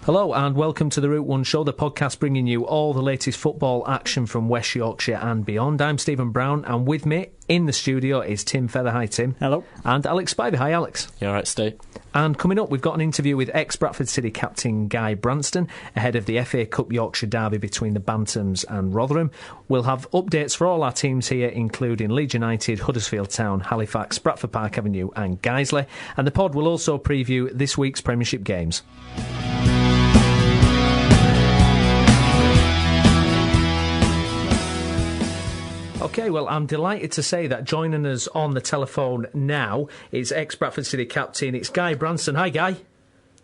Hello and welcome to the Route 1 Show, the podcast bringing you all the latest football action from West Yorkshire and beyond. I'm Stephen Brown, and with me in the studio is Tim Feather. Hi, Tim. Hello. And Alex Spivey. Hi, Alex. You all right, Steve? And coming up, we've got an interview with ex-Bradford City captain Guy Branston ahead of the FA Cup Yorkshire derby between the Bantams and Rotherham. We'll have updates for all our teams here, including Leeds United, Huddersfield Town, Halifax, Bradford Park Avenue and Guiseley. And the pod will also preview this week's Premiership games. OK, well, I'm delighted to say that joining us on the telephone now is ex-Bradford City captain, it's Guy Branston. Hi, Guy.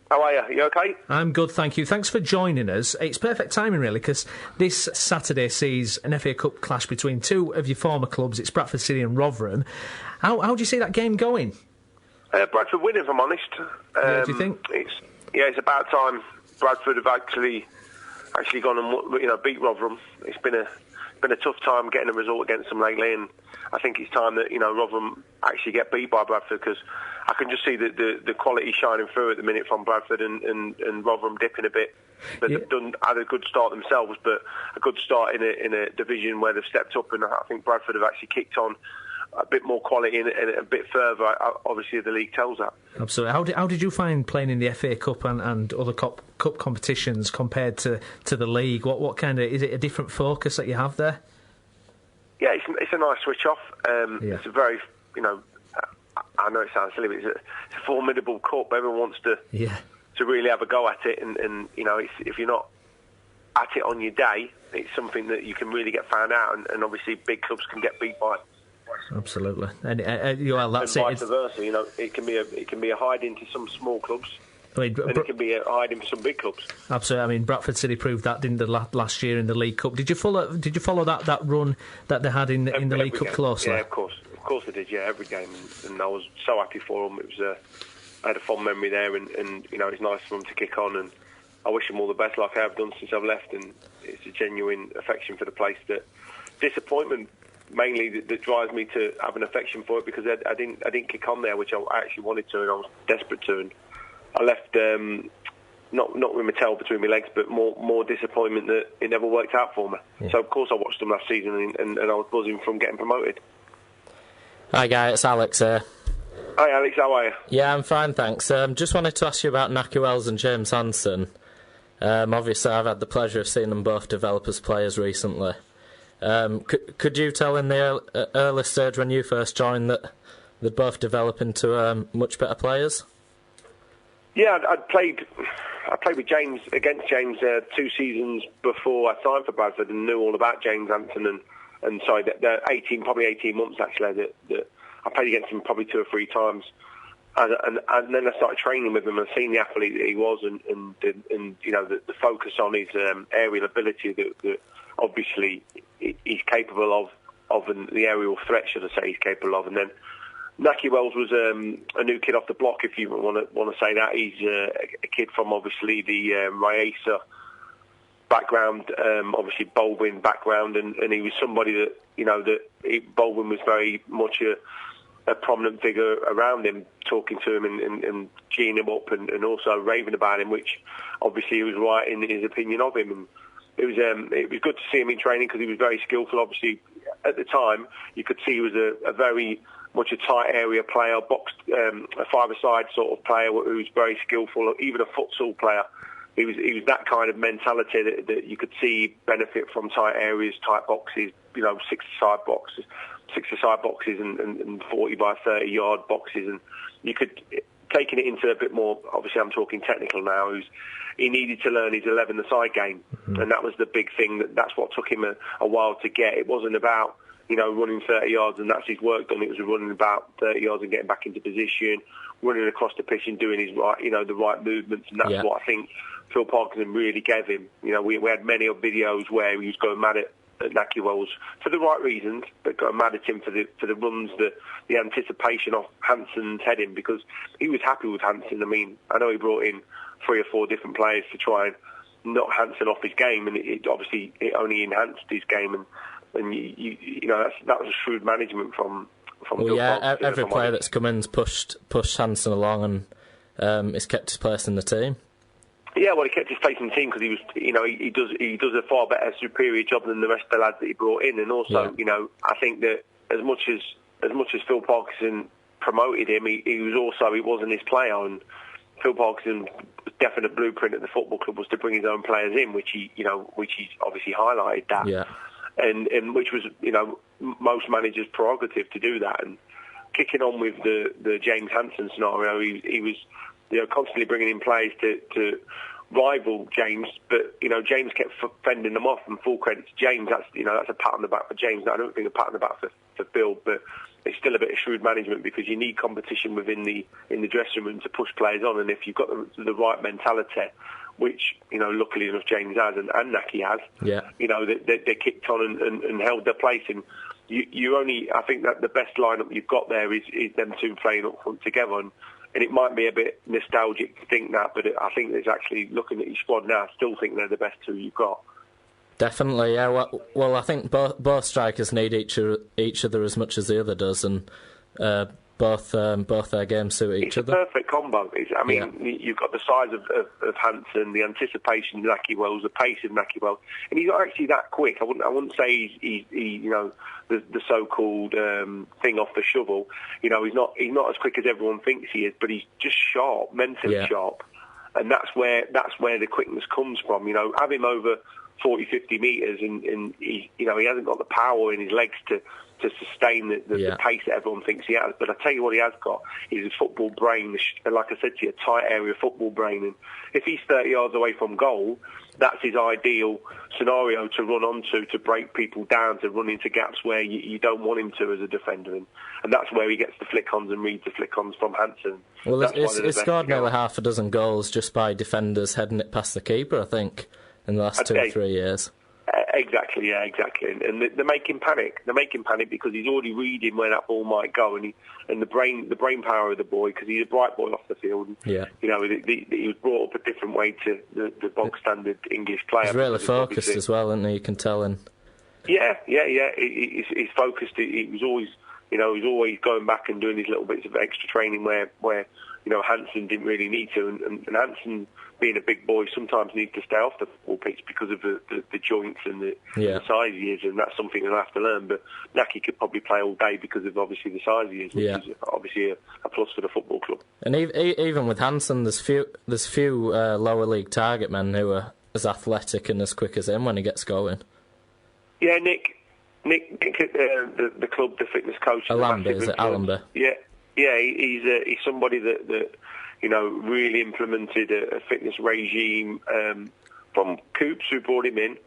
How are you? You OK? I'm good, thank you. Thanks for joining us. It's perfect timing, really, because this Saturday sees an FA Cup clash between two of your former clubs. It's Bradford City and Rotherham. How do you see that game going? Bradford win, if I'm honest. What do you think? It's about time Bradford have actually gone and beat Rotherham. It's been a tough time getting a result against them lately, and I think it's time that Rotherham actually get beat by Bradford, because I can just see the quality shining through at the minute from Bradford and Rotherham dipping a bit. But they've had a good start themselves, but a good start in a division where they've stepped up, and I think Bradford have actually kicked on a bit more quality and a bit further. Obviously, the league tells that. Absolutely. How did you find playing in the FA Cup and other cup competitions compared to the league? What kind of, is it a different focus that you have there? Yeah, it's a nice switch off. It's a very, I know it sounds silly, but it's a formidable cup. Everyone wants to really have a go at it, and if you're not at it on your day, it's something that you can really get found out, and obviously big clubs can get beat by. Absolutely, and that's and vice versa. It can be a hiding to some small clubs, and it can be a hiding for some big clubs. Absolutely. I mean, Bradford City proved that, didn't they, last year in the League Cup? Did you follow that run that they had in the League Cup closely? Yeah, of course they did. Yeah, every game, and I was so happy for them. It was I had a fond memory there, and it's nice for them to kick on, and I wish them all the best, like I have done since I've left. And it's a genuine affection for the place. That disappointment mainly that drives me to have an affection for it, because I didn't kick on there, which I actually wanted to, and I was desperate to, and I left not with my tail between my legs, but more disappointment that it never worked out for me. Yeah. So of course I watched them last season, and I was buzzing from getting promoted. Hi Guy, it's Alex here. Hi Alex, how are you? Yeah, I'm fine, thanks. Just wanted to ask you about Nahki Wells and James Hansen. Obviously I've had the pleasure of seeing them both develop as players recently. Could you tell in the early stage when you first joined that they'd both develop into much better players? Yeah, I played with James, against James 2 seasons before I signed for Bradford, and knew all about James Hansen, and sorry, the 18 months actually that I played against him probably 2 or 3 times, and then I started training with him and seen the athlete that he was, and the focus on his aerial ability that obviously he's capable of, and the aerial threat, should I say, he's capable of. And then Nahki Wells was a new kid off the block, if you want to say that. He's a kid from obviously the Raisa background, obviously Baldwin background, and he was somebody that Baldwin was very much a prominent figure around him, talking to him and geeing him up, and also raving about him, which obviously he was right in his opinion of him. And it was good to see him in training, because he was very skillful. Obviously, at the time, you could see he was a very much a tight area player, a five-a-side sort of player who was very skillful, even a futsal player. He was that kind of mentality that you could see benefit from tight areas, tight boxes, 6-a-side boxes and 40 by 30 yard boxes, and you could taking it into a bit more. Obviously, I'm talking technical now. He needed to learn his 11-a-side game, and that was the big thing. That's what took him a while to get. It wasn't about running 30 yards and that's his work done. It was running about 30 yards and getting back into position, running across the pitch and doing his the right movements, and that's what I think Phil Parkinson really gave him. We had many videos where he was going mad at Nahki Wells for the right reasons, but going mad at him for the runs, the anticipation of Hansen's heading, because he was happy with Hansen. I mean, I know he brought in 3 or 4 different players to try and knock Hansen off his game, and it only enhanced his game, and that was shrewd management from. Every player that's come in's pushed Hansen along, and he's kept his place in the team. Yeah, well, he kept his place in the team because he was, he does a far better, superior job than the rest of the lads that he brought in, and also, I think that as much as Phil Parkinson promoted him, he wasn't his player, and Phil Parkinson's definite blueprint at the football club was to bring his own players in, which he obviously highlighted that, and which was most managers' prerogative to do that. And kicking on with the James Hansen scenario, he was constantly bringing in players to rival James, but James kept fending them off. And full credit to James, that's a pat on the back for James. I don't think a pat on the back for Phil, but it's still a bit of shrewd management because you need competition within the dressing room to push players on. And if you've got the right mentality, which luckily enough James has and Naki has, they kicked on and held their place. And I think that the best lineup you've got there is them two playing up front together. And it might be a bit nostalgic to think that, but I think there's actually, looking at your squad now, I still think they're the best two you've got. Definitely, yeah. Well, I think both strikers need each other as much as the other does, and both their games suit each other. It's a perfect combo. You've got the size of Hansen, the anticipation of Naki Wells, the pace of Naki Wells, and he's not actually that quick. I wouldn't say he's the so-called thing off the shovel. He's not as quick as everyone thinks he is, but he's just sharp, mentally sharp, and that's where the quickness comes from. Have him over 40, 50 metres, and he hasn't got the power in his legs to sustain the pace that everyone thinks he has. But I tell you what he has got is a football brain, like I said to you, a tight area football brain. And if he's 30 yards away from goal, that's his ideal scenario to run onto, to break people down, to run into gaps where you don't want him to as a defender. And that's where he gets the flick-ons and reads the flick-ons from Hansen. Well, it's scored nearly half a dozen goals just by defenders heading it past the keeper, I think, in the last 2 or 3 years. Exactly. And they're making panic. They're making panic because he's already reading where that ball might go, and the brain power of the boy, because he's a bright boy off the field. And, he was brought up a different way to the bog standard English player. He's really focused as well, isn't he? You can tell. Yeah. He's focused. He was always, he's always going back and doing these little bits of extra training where Hansen didn't really need to, and Hansen, being a big boy, sometimes needs to stay off the football pitch because of the joints and the size he is, and that's something he'll have to learn. But Naki could probably play all day because of obviously the size he is, which is obviously a plus for the football club. And even with Hansen, there's few lower league target men who are as athletic and as quick as him when he gets going. Yeah, Nick, the club, the fitness coach. Allenby, is it Allenby? Yeah, he's somebody that really implemented a fitness regime from Coops, who brought him in.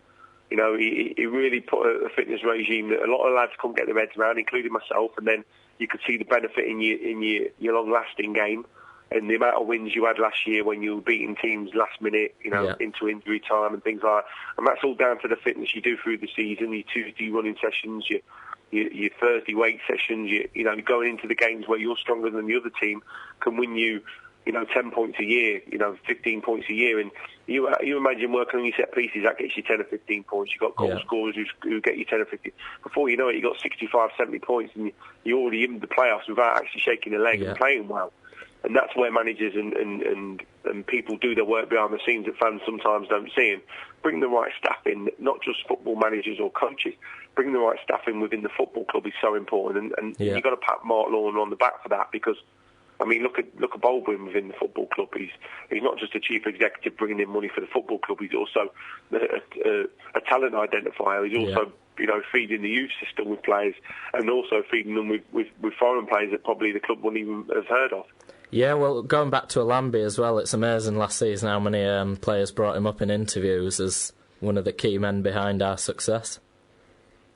He really put a fitness regime that a lot of lads couldn't get their heads around, including myself. And then you could see the benefit in your long-lasting game, and the amount of wins you had last year when you were beating teams last minute, into injury time and things like that. And that's all down to the fitness you do through the season, your Tuesday running sessions, your Thursday weight sessions, you're going into the games where you're stronger than the other team can win you 10 points a year, 15 points a year. And you imagine working on your set pieces, that gets you 10 or 15 points. You've got goal scorers who get you 10 or 15. Before you know it, you've got 65, 70 points, and you're already in the playoffs without actually shaking a leg and playing well. And that's where managers and people do their work behind the scenes that fans sometimes don't see. And bring the right staff in, not just football managers or coaches. Bring the right staff in within the football club is so important. And you've got to pat Mark Lorne on the back for that, because look at Baldwin within the football club. He's not just a chief executive bringing in money for the football club. He's also a talent identifier. He's also feeding the youth system with players, and also feeding them with foreign players that probably the club wouldn't even have heard of. Yeah, well, going back to Allenby as well, it's amazing last season how many players brought him up in interviews as one of the key men behind our success.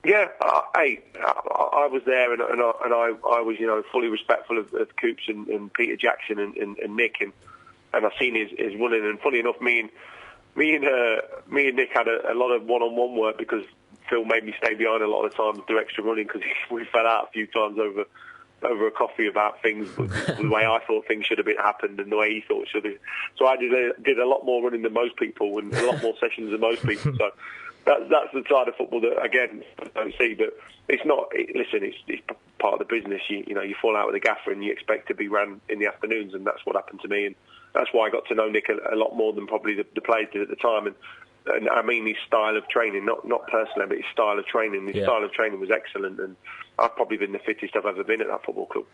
Yeah, I was there, and I was fully respectful of Coops and Peter Jackson and Nick, and I've seen his running. And funny enough, me and Nick had a lot of one-on-one work, because Phil made me stay behind a lot of the time to do extra running, because we fell out a few times over a coffee about things, the way I thought things should have happened and the way he thought it should have. So I did a lot more running than most people, and a lot more sessions than most people. So that's the side of football that, again, I don't see. But it's not. It's part of the business. You fall out with a gaffer and you expect to be ran in the afternoons, and that's what happened to me. And that's why I got to know Nick a lot more than probably the players did at the time. And I mean his style of training, not personally, but his style of training. His style of training was excellent, and I've probably been the fittest I've ever been at that football club.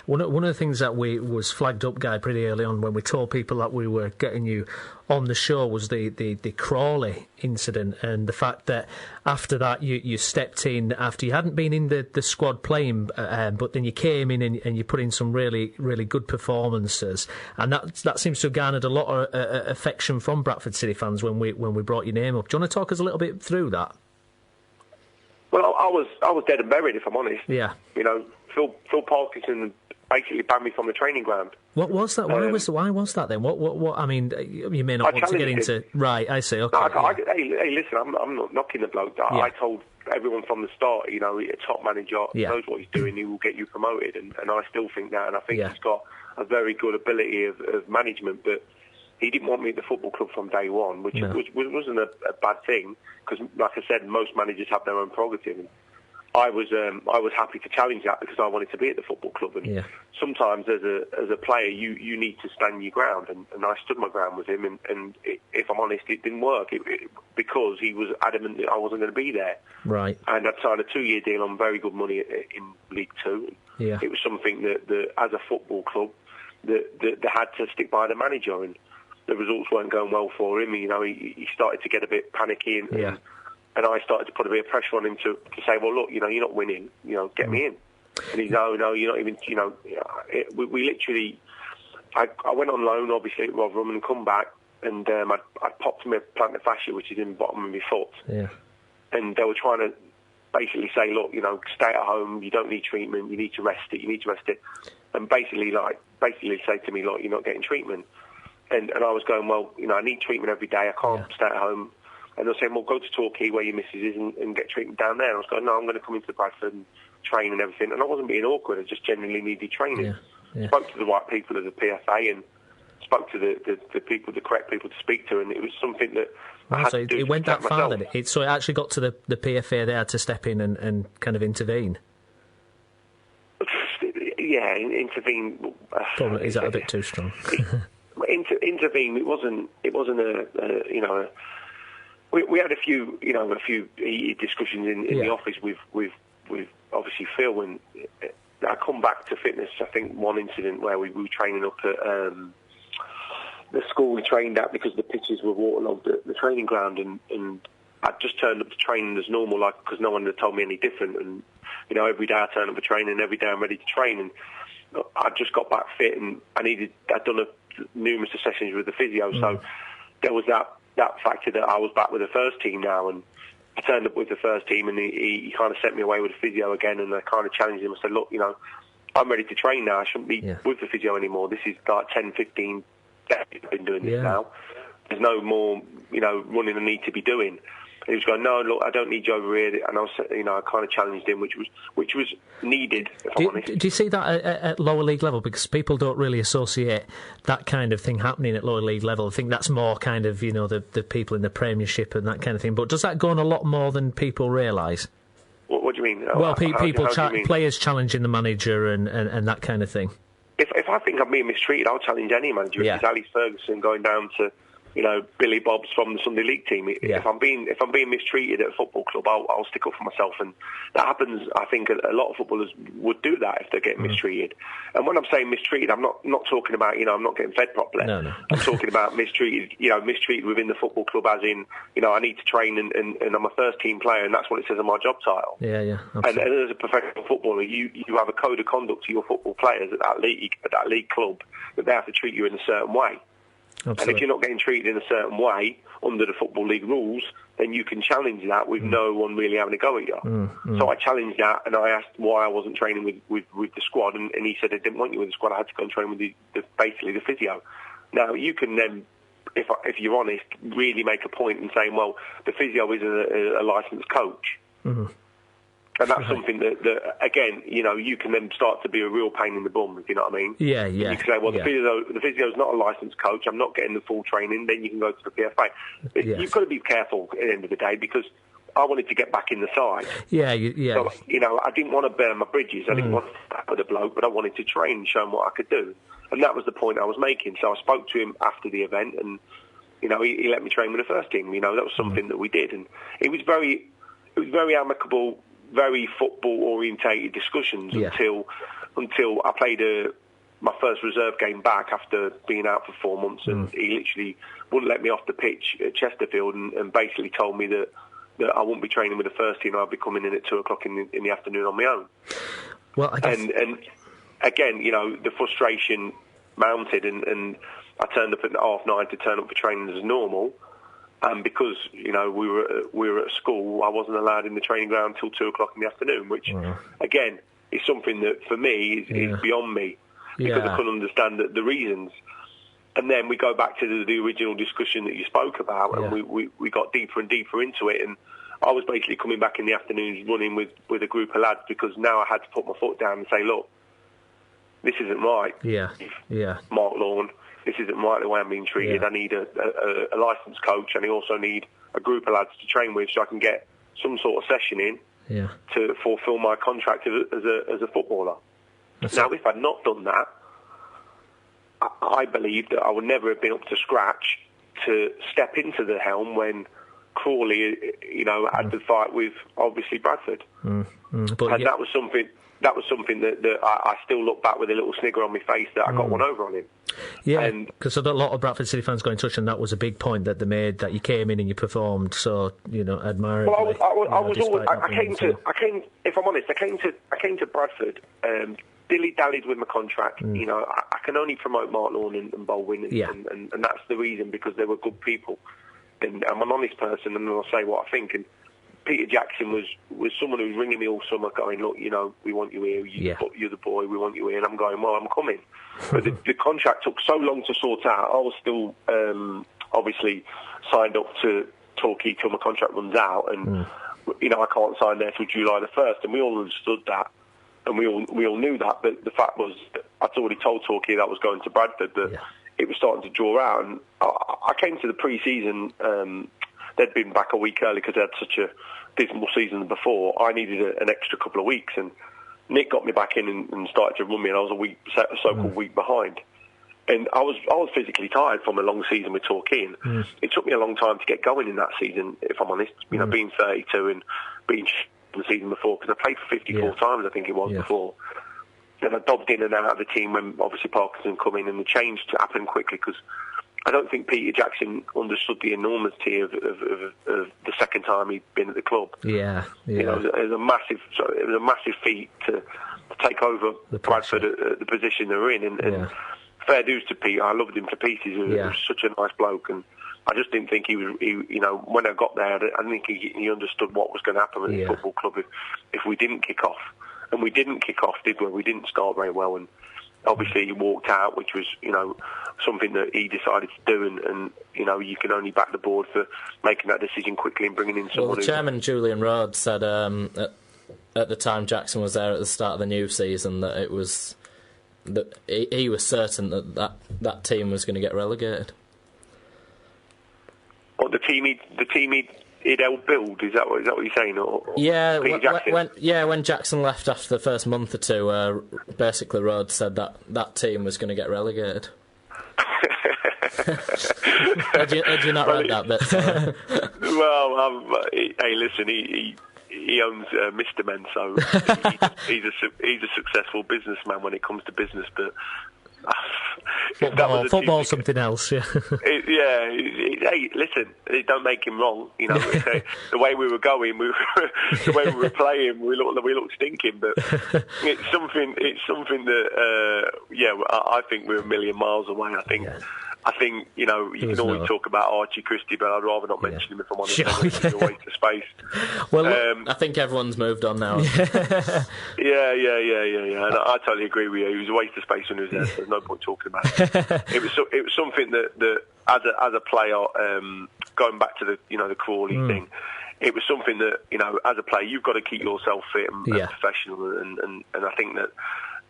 One of the things that was flagged up, Guy, pretty early on when we told people that we were getting you on the show was the Crawley incident, and the fact that after that you stepped in after you hadn't been in the squad playing, but then you came in and you put in some really, really good performances, and that seems to have garnered a lot of affection from Bradford City fans when we brought your name up. Do you want to talk us a little bit through that? Well, I was dead and buried, if I'm honest. Yeah. You know, Phil Parkinson basically banned me from the training ground. What was that? Why was that then? What? I mean, you may not want to get into. Him. Right, I see. Okay. No, hey, listen, I'm not knocking the bloke. I told everyone from the start, you know, a top manager knows what he's doing. He will get you promoted, and I still think that. And I think he's got a very good ability of management, but he didn't want me at the football club from day one, which wasn't a bad thing, because, like I said, most managers have their own prerogative. And I was happy to challenge that because I wanted to be at the football club. And sometimes, as a player, you need to stand your ground, and I stood my ground with him. And if I'm honest, it didn't work because he was adamant that I wasn't going to be there. Right. And I'd signed a 2-year deal on very good money in League Two. Yeah. It was something that as a football club, that they had to stick by the manager, and the results weren't going well for him. You know, he started to get a bit panicky, and I started to put a bit of pressure on him to say, well, look, you know, you're not winning, you know, get me in. And he's, no, you're not even, you know, we literally, I went on loan, obviously, at Rotherham, and come back, and I popped my plantar fascia, which is in the bottom of my foot. Yeah. And they were trying to basically say, look, you know, stay at home, you don't need treatment, you need to rest it. And basically say to me, look, you're not getting treatment. And I was going, well, you know, I need treatment every day. I can't stay at home. And they were saying, well, go to Torquay where your missus is and get treatment down there. And I was going, no, I'm going to come into Bradford and train and everything. And I wasn't being awkward. I just genuinely needed training. Yeah. Spoke to the right people at the PFA and spoke to the correct people to speak to. And it was something that I had to do. It went that far myself. then? So it actually got to the PFA there to step in and kind of intervene? Yeah, intervene. Probably, is that a bit too strong? Intervene. It wasn't a you know. We had a few heated discussions in the office with obviously Phil, and I come back to fitness. I think one incident where we were training up at the school we trained at because the pitches were waterlogged at the training ground, and I just turned up to training as normal, like, because no one had told me any different. And you know, every day I turn up for training, and every day I'm ready to train. And I just got back fit, and I'd done numerous sessions with the physio, so there was that factor that I was back with the first team now, and I turned up with the first team, and he kind of sent me away with the physio again, and I kind of challenged him. I said, look, you know, I'm ready to train now. I shouldn't be with the physio anymore. This is like 10, 15 days I've been doing this now. There's no more, you know, running I need to be doing. And he was going, no, look, I don't need you over here. And I was, you know, I kind of challenged him, which was needed, if I'm honest. Do you see that at lower league level? Because people don't really associate that kind of thing happening at lower league level. I think that's more kind of, you know, the people in the Premiership and that kind of thing. But does that go on a lot more than people realise? What do you mean? Well, players challenging the manager and that kind of thing. If I think I'm being mistreated, I'll challenge any manager. If it's Alex Ferguson going down to, you know, Billy Bob's from the Sunday League team. If I'm being mistreated at a football club, I'll stick up for myself, and that happens. I think a lot of footballers would do that if they're getting mistreated. And when I'm saying mistreated, I'm not talking about, you know, I'm not getting fed properly. No. I'm talking about mistreated within the football club, as in, you know, I need to train and I'm a first team player, and that's what it says on my job title. Yeah. And as a professional footballer, you have a code of conduct to your football players at that league club, that they have to treat you in a certain way. Absolutely. And if you're not getting treated in a certain way under the Football League rules, then you can challenge that with no one really having a go at you. So I challenged that, and I asked why I wasn't training with the squad, and he said they didn't want you with the squad. I had to go and train with basically the physio. Now, you can then, if you're honest, really make a point in saying, well, the physio isn't a licensed coach. And that's something that, again, you know, you can then start to be a real pain in the bum, if you know what I mean. Yeah. And you can say, well, the physio's not a licensed coach, I'm not getting the full training, then you can go to the PFA. You've got to be careful at the end of the day, because I wanted to get back in the side. So, you know, I didn't want to burn my bridges. I didn't want to back with a bloke, but I wanted to train and show him what I could do. And that was the point I was making. So I spoke to him after the event, and he let me train with the first team. That was something that we did, and it was very amicable, very football orientated discussions until I played my first reserve game back after being out for 4 months, and he literally wouldn't let me off the pitch at Chesterfield, and basically told me that I wouldn't be training with the first team. I'd be coming in at 2:00 in the afternoon on my own. Well, I guess... and again, the frustration mounted, and I turned up at 9:30 to turn up for training as normal. And because we were at school, I wasn't allowed in the training ground till 2:00 in the afternoon, which again is something that for me is beyond me, because I couldn't understand the reasons. And then we go back to the original discussion that you spoke about, and we got deeper and deeper into it. And I was basically coming back in the afternoons running with a group of lads, because now I had to put my foot down and say, look, this isn't right. Mark Lawn, this isn't right the way I'm being treated. I need a licensed coach, and I also need a group of lads to train with, so I can get some sort of session in to fulfil my contract as a footballer. Now, if I'd not done that, I believe that I would never have been up to scratch to step into the helm when Crawley, had to fight with obviously Bradford, and that was something that I still look back with a little snigger on my face that I got one over on him. Yeah, because a lot of Bradford City fans got in touch, and that was a big point that they made, that you came in and you performed so admirably. Well, I came to Bradford. Dilly-dallied with my contract. I can only promote Mark Lawn and Baldwin, and that's the reason, because they were good people. And I'm an honest person, and I'll say what I think. And Peter Jackson was someone who was ringing me all summer going, look, we want you here, you're the boy, we want you here. And I'm going, well, I'm coming. But the contract took so long to sort out. I was still obviously signed up to Torquay till my contract runs out, and I can't sign there till July the 1st, and we all understood that. And we all knew that, but the fact was, I'd already told Torquay that I was going to Bradford, that it was starting to draw out. And I came to the pre-season, they'd been back a week early because they had such a dismal season before. I needed an extra couple of weeks, and Nick got me back in and started to run me, and I was a so-called week behind. And I was physically tired from a long season with Torquay, and it took me a long time to get going in that season, if I'm honest. Being 32 and being the season before, because I played for 54 times, I think it was, before. And I dobbed in and out of the team when obviously Parkinson come in, and the change happened quickly, because I don't think Peter Jackson understood the enormity of the second time he'd been at the club. It was a massive feat to take over Bradford at the position they were in, and fair dues to Peter. I loved him to pieces. He was such a nice bloke, and I just didn't think he was. When I got there, I didn't think he understood what was going to happen at the football club if we didn't kick off. And we didn't kick off, did we? We didn't start very well, and obviously he walked out, which was something that he decided to do, and you can only back the board for making that decision quickly and bringing in someone. Well, the chairman Julian Rhodes said at the time Jackson was there at the start of the new season that it was that he was certain that team was going to get relegated. What, the team he'd helped build? Is that what you're saying? When Jackson left after the first month or two, basically Rhodes said that team was going to get relegated. Had you not read that bit? Well, hey, listen, he owns Mr. Men, so he's a successful businessman when it comes to business, but. Football's something else. Hey, listen, don't make him wrong. The way we were going, the way we were playing, we looked stinking. But it's something that I think we're a million miles away. I think you can always talk about Archie Christie, but I'd rather not mention him if I'm honest. It's a waste of space. Well, I think everyone's moved on now. Yeah. And I totally agree with you. He was a waste of space when he was there. So there's no point talking about it. It was something that as a player, going back to the Crawley thing, it was something that as a player you've got to keep yourself fit and professional, and I think that.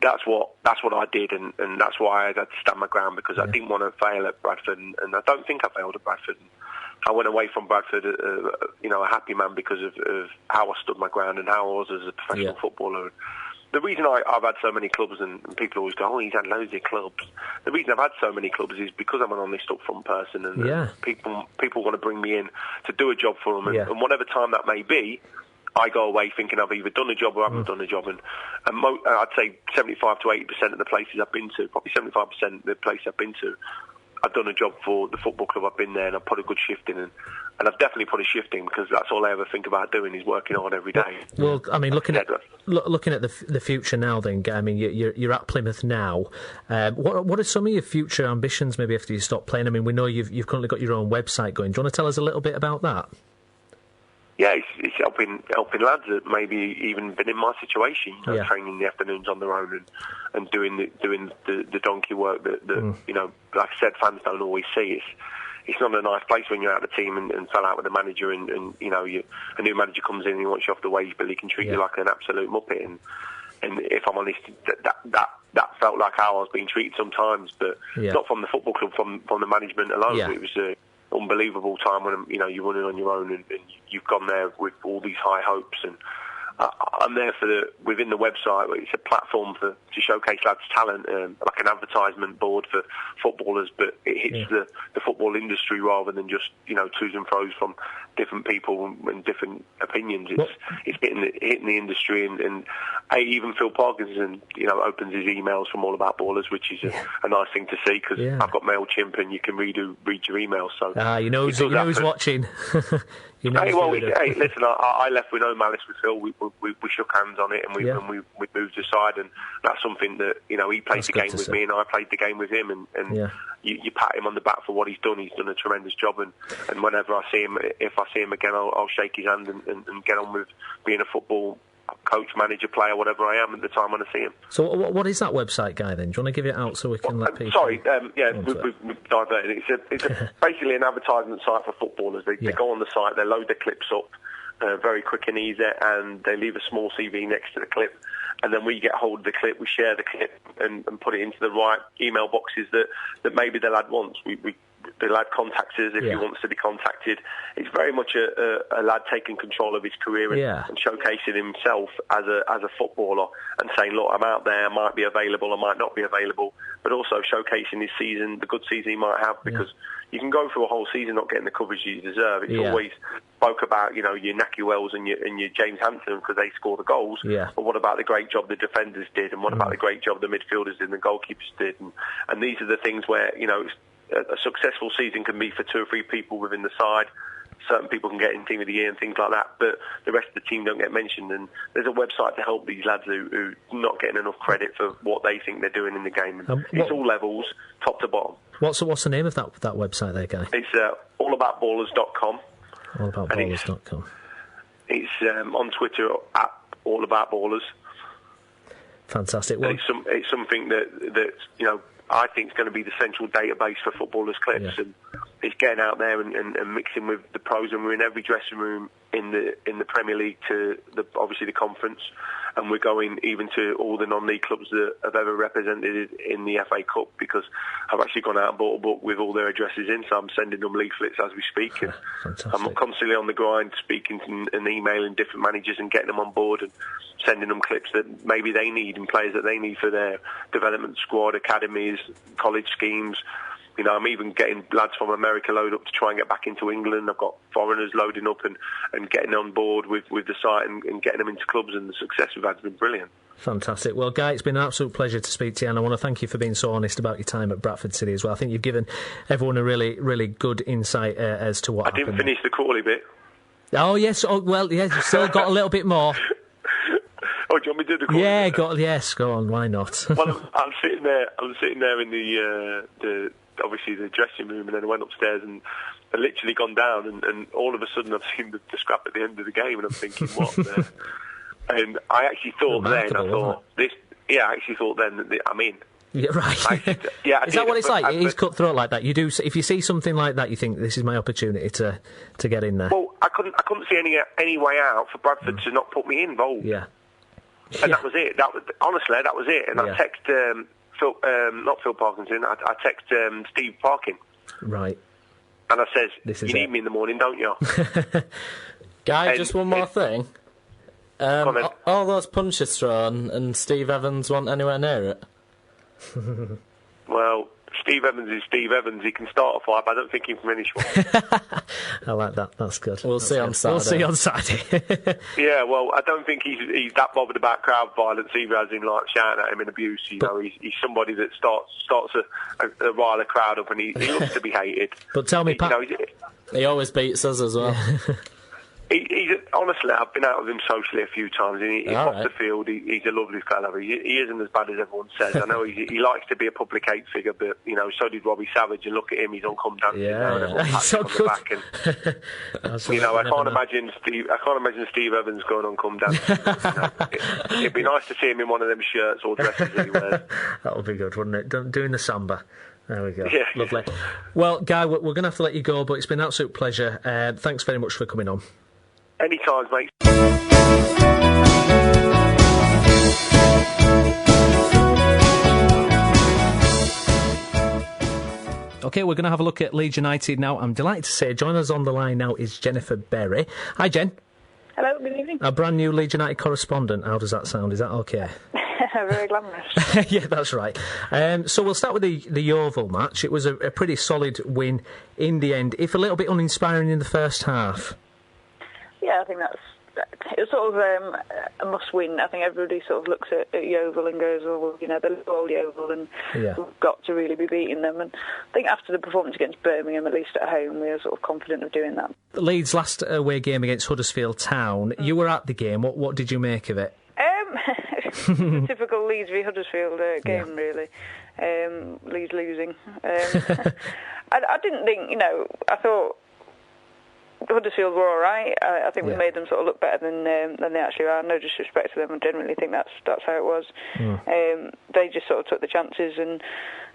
That's what I did, and that's why I had to stand my ground, because I didn't want to fail at Bradford, and I don't think I failed at Bradford. I went away from Bradford, a happy man, because of how I stood my ground and how I was as a professional footballer. the reason I've had so many clubs, and people always go, oh, he's had loads of clubs. The reason I've had so many clubs is because I'm an honest, upfront person, and people want to bring me in to do a job for them, and whatever time that may be, I go away thinking I've either done a job or haven't done a job, and I'd say 75 to 80% of the places I've been to, probably 75% of the places I've been to, I've done a job for the football club. I've been there and I've put a good shift in, and I've definitely put a shift in because that's all I ever think about doing is working hard every day. Well, I mean, looking at the future now, then, I mean, you're at Plymouth now. What are some of your future ambitions? Maybe after you stop playing. I mean, we know you've currently got your own website going. Do you want to tell us a little bit about that? Yeah, it's helping lads that maybe even been in my situation, training in the afternoons on their own and doing the donkey work that you know, like I said, fans don't always see. It's not a nice place when you're out of the team and fell out with the manager and you know, a new manager comes in and he wants you off the wage, but he can treat you like an absolute muppet. And if I'm honest, that felt like how I was being treated sometimes, but not from the football club, from the management alone. It was unbelievable time when, you know, you're running on your own and you've gone there with all these high hopes, and I'm there within the website. It's a platform to showcase lads' talent, like an advertisement board for footballers, but it hits the football industry rather than just, you know, twos and fro's from different people and different opinions. It's hitting the industry, and even Phil Parkinson, you know, opens his emails from All About Ballers, which is a nice thing to see, because I've got MailChimp and you can read your emails. So you know who's watching. Listen, I left with no malice with Phil. We shook hands on it, and we moved aside, and that's something that, you know, he played the game with me and I played the game with him, and you pat him on the back for what he's done. He's done a tremendous job, and whenever I see him, if I see him again, I'll shake his hand and get on with being a football coach, manager, player, whatever I am at the time when I see him. So what is that website, Guy, then? Do you want to give it out so we can let people... Sorry, we've diverted. It's basically an advertisement site for footballers. They go on the site, they load the clips up very quick and easy, and they leave a small CV next to the clip, and then we get hold of the clip, we share the clip and put it into the right email boxes that maybe the lad wants. The lad contacts us if he wants to be contacted. It's very much a lad taking control of his career and showcasing himself as a footballer and saying, look, I'm out there, I might be available, I might not be available, but also showcasing his season, the good season he might have, because you can go through a whole season not getting the coverage you deserve. It's always spoke about, you know, your Naki Wells and your James Hampton because they score the goals. But what about the great job the defenders did, and what about the great job the midfielders did and the goalkeepers did? And these are the things where, you know, a successful season can be for 2 or 3 people within the side. Certain people can get in Team of the Year and things like that, but the rest of the team don't get mentioned. And there's a website to help these lads who not getting enough credit for what they think they're doing in the game. It's all levels, top to bottom. What's the name of that website there, Guy? It's allaboutballers.com. Allaboutballers.com. It's on Twitter at allaboutballers. Fantastic. Well, it's something that you know, I think is going to be the central database for footballers' clips, and it's getting out there and mixing with the pros, and we're in every dressing room in the Premier League to obviously the conference, and we're going even to all the non-league clubs that have ever represented in the FA Cup, because I've actually gone out and bought a book with all their addresses in, so I'm sending them leaflets as we speak. And I'm constantly on the grind, speaking and emailing different managers and getting them on board and sending them clips that maybe they need and players that they need for their development squad, academies, college schemes. You know, I'm even getting lads from America load up to try and get back into England. I've got foreigners loading up and getting on board with the site and getting them into clubs, and the success we've had has been brilliant. Fantastic. Well, Guy, it's been an absolute pleasure to speak to you, and I want to thank you for being so honest about your time at Bradford City as well. I think you've given everyone a really, really good insight as to what happened. I didn't finish the Crawley bit. Oh, yes. Oh, well, yes, you've still got a little bit more. Oh, do you want me to do the Crawley? Yeah, yes, go on, why not? Well, I'm sitting there in the obviously the dressing room, and then I went upstairs and I literally gone down, and all of a sudden I've seen the scrap at the end of the game, and I'm thinking, what? And I actually thought then, I actually thought then that I'm in. Yeah, right. Is that what it's like? It is cutthroat like that. You do, if you see something like that, you think this is my opportunity to get in there. Well, I couldn't see any way out for Bradford to not put me in involved. Yeah. And that was it. Honestly, that was it. And I texted not Phil Parkinson. I texted Steve Parkin. Right. And I says, "You need me in the morning, don't you?" Guy, just one more thing. All those punches thrown, and Steve Evans wasn't anywhere near it. Well, Steve Evans is Steve Evans. He can start a fight, but I don't think he can finish one. I like that. That's good. We'll see on Saturday. We'll see on Saturday. Yeah, well, I don't think he's that bothered about crowd violence either, as in like shouting at him in abuse. You know, he's somebody that starts a rile a crowd up, and he loves to be hated. But tell me, Pat, he always beats us as well. He's honestly, I've been out with him socially a few times, and he's off the field. He's a lovely fella. He isn't as bad as everyone says. I know he likes to be a public hate figure, but you know, so did Robbie Savage. And look at him; he's on come dancing now, and everyone pats him on the back. And you know, I can't imagine Steve Evans going on come dancing. It'd be nice to see him in one of them shirts or dresses that he wears. That would be good, wouldn't it? Doing the samba. There we go. Yeah. Lovely. Well, Guy, we're going to have to let you go, but it's been an absolute pleasure. Thanks very much for coming on. Anytime, mate. OK, we're going to have a look at Leeds United now. I'm delighted to say joining us on the line now is Jennifer Berry. Hi, Jen. Hello, good evening. A brand new Leeds United correspondent. How does that sound? Is that OK? Very glamorous. Yeah, that's right. So we'll start with the Yeovil match. It was a pretty solid win in the end, if a little bit uninspiring in the first half. Yeah, I think it was sort of a must-win. I think everybody sort of looks at Yeovil and goes, oh, well, you know, they're old Yeovil and we've got to really be beating them. And I think after the performance against Birmingham, at least at home, we were sort of confident of doing that. Leeds' last away game against Huddersfield Town, you were at the game. What did you make of it? Typical Leeds v Huddersfield game, really. Leeds losing. I didn't think, you know, I thought Huddersfield were all right. I think we made them sort of look better than they actually are. No disrespect to them, I genuinely think that's how it was. They just sort of took the chances, and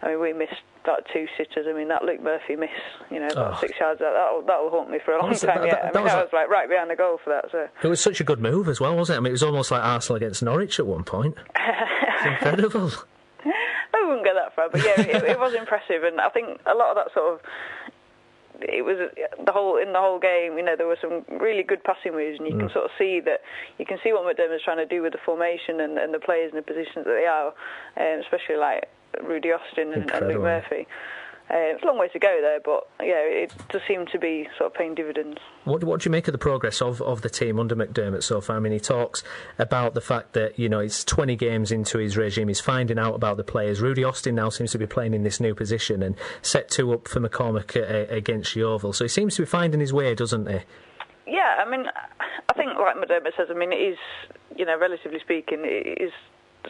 I mean, we missed that 2 sitters. I mean, that Luke Murphy miss, you know, about 6 yards. That'll haunt me for a long time. I was like right behind the goal for that. So it was such a good move as well, wasn't it? I mean, it was almost like Arsenal against Norwich at one point. It's incredible. I wouldn't go that far, but yeah, it was impressive, and I think a lot of that sort of. It was in the whole game. You know, there were some really good passing moves, and you can sort of see that. You can see what McDermott's trying to do with the formation and the players in the positions that they are, especially like Rudy Austin and Luke Murphy. It's a long way to go there, but yeah, it does seem to be sort of paying dividends. What do you make of the progress of the team under McDermott so far? I mean, he talks about the fact that, you know, it's 20 games into his regime, he's finding out about the players. Rudy Austin now seems to be playing in this new position and set 2 up for McCormick against Yeovil, so he seems to be finding his way, doesn't he? Yeah, I mean, I think like McDermott says, I mean, it is, you know, relatively speaking, it is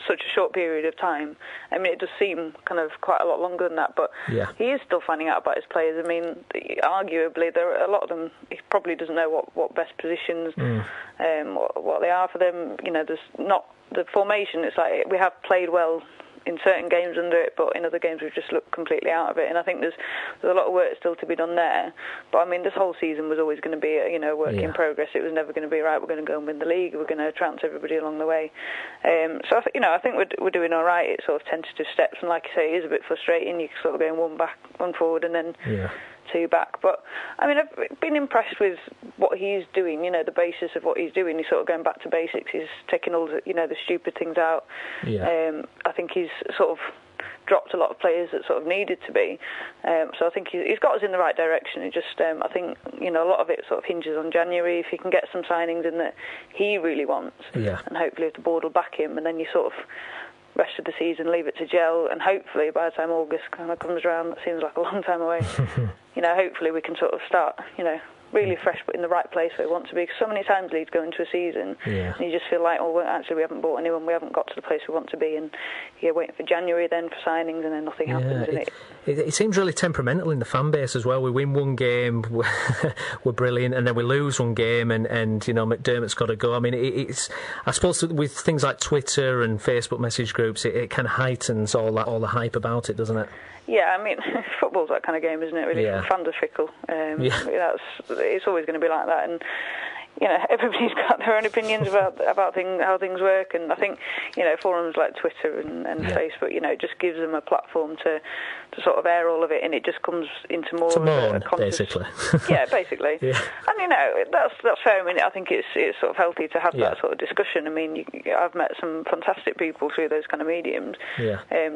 such a short period of time. I mean, it does seem kind of quite a lot longer than that, but he is still finding out about his players. I mean, arguably, there are a lot of them, he probably doesn't know what best positions, what they are for them. You know, there's not the formation. It's like we have played well in certain games under it, but in other games we've just looked completely out of it. And I think there's a lot of work still to be done there. But I mean, this whole season was always going to be a work in progress. It was never going to be right. We're going to go and win the league. We're going to trounce everybody along the way. So I think we're doing all right. It's sort of tentative steps, and like I say, it is a bit frustrating. You're sort of going 1 back, 1 forward, and then 2 back. But I mean, I've been impressed with what he's doing. You know, the basis of what he's doing. He's sort of going back to basics. He's taking all the stupid things out. I think he's sort of dropped a lot of players that sort of needed to be. So I think he's got us in the right direction. It just, I think, you know, a lot of it sort of hinges on January. If he can get some signings in that he really wants, and hopefully if the board will back him, and then you sort of rest of the season leave it to gel, and hopefully by the time August kind of comes around, that seems like a long time away, you know, hopefully we can sort of start, you know, really fresh but in the right place where we want to be. Because so many times Leeds go into a season and you just feel like, oh, well, actually we haven't bought anyone, we haven't got to the place we want to be, and you're waiting for January then for signings, and then nothing happens. And it seems really temperamental in the fan base as well. We win one game, we're brilliant, and then we lose one game, and you know, McDermott's got to go. I mean, it's I suppose with things like Twitter and Facebook message groups, it kind of heightens all the hype about it, doesn't it? Yeah, I mean, football's that kind of game, isn't it, really? Fans are fickle. It's always going to be like that. And, everybody's got their own opinions about how things work, and I think forums like Twitter and Facebook, it just gives them a platform to sort of air all of it, and it just comes into more of a conscious, basically. Yeah, basically. Yeah. And that's fair. I mean, I think it's sort of healthy to have that sort of discussion. I mean, I've met some fantastic people through those kind of mediums,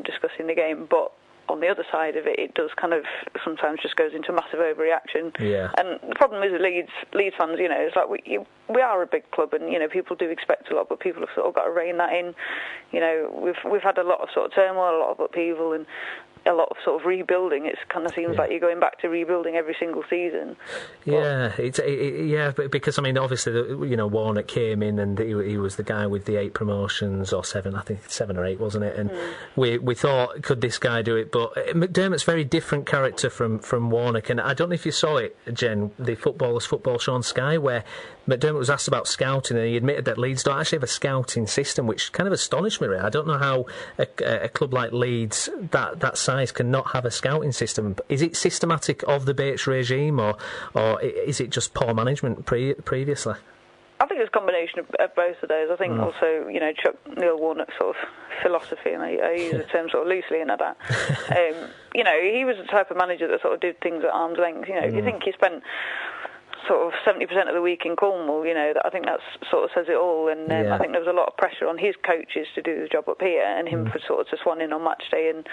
discussing the game, but on the other side of it, it does kind of sometimes just goes into massive overreaction. Yeah. And the problem is Leeds fans, it's like we are a big club, and people do expect a lot, but people have sort of got to rein that in. We've had a lot of sort of turmoil, a lot of upheaval, and a lot of sort of rebuilding. It kind of seems like you're going back to rebuilding every single season. Yeah, but because obviously Warnock came in and he was the guy with the 8 promotions, or 7, I think 7 or 8, wasn't it? And we thought, could this guy do it? But McDermott's very different character from Warnock, and I don't know if you saw it, Jen, the Footballers Football show on Sky, where McDermott was asked about scouting, and he admitted that Leeds don't actually have a scouting system, which kind of astonished me, really. I don't know how a club like Leeds, that size, cannot have a scouting system. Is it systematic of the Bates regime, or is it just poor management previously? I think it's a combination of both of those. I think also, Chuck Neil Warnock's sort of philosophy, and I use the term sort of loosely in that. He was the type of manager that sort of did things at arm's length. If you think he spent sort of 70% of the week in Cornwall, I think that sort of says it all, and I think there was a lot of pressure on his coaches to do the job up here, and him for sort of to swan in on match day and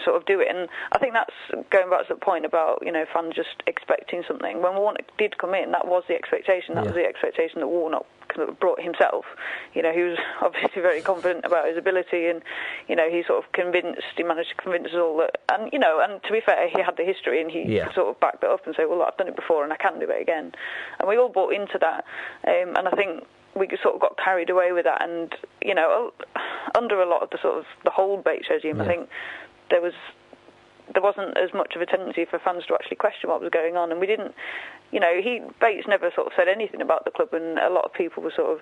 sort of do it. And I think that's going back to the point about fans just expecting something. When Warnock did come in, that was the expectation. That was the expectation that Warnock kind of brought himself. He was obviously very confident about his ability, and he sort of he managed to convince us all that, and to be fair, he had the history, and he sort of backed it up and said, well, I've done it before and I can do it again. And we all bought into that, and I think we sort of got carried away with that, and under a lot of the sort of the whole Bates regime, I think there wasn't as much of a tendency for fans to actually question what was going on, and we didn't, Bates never sort of said anything about the club, and a lot of people were sort of,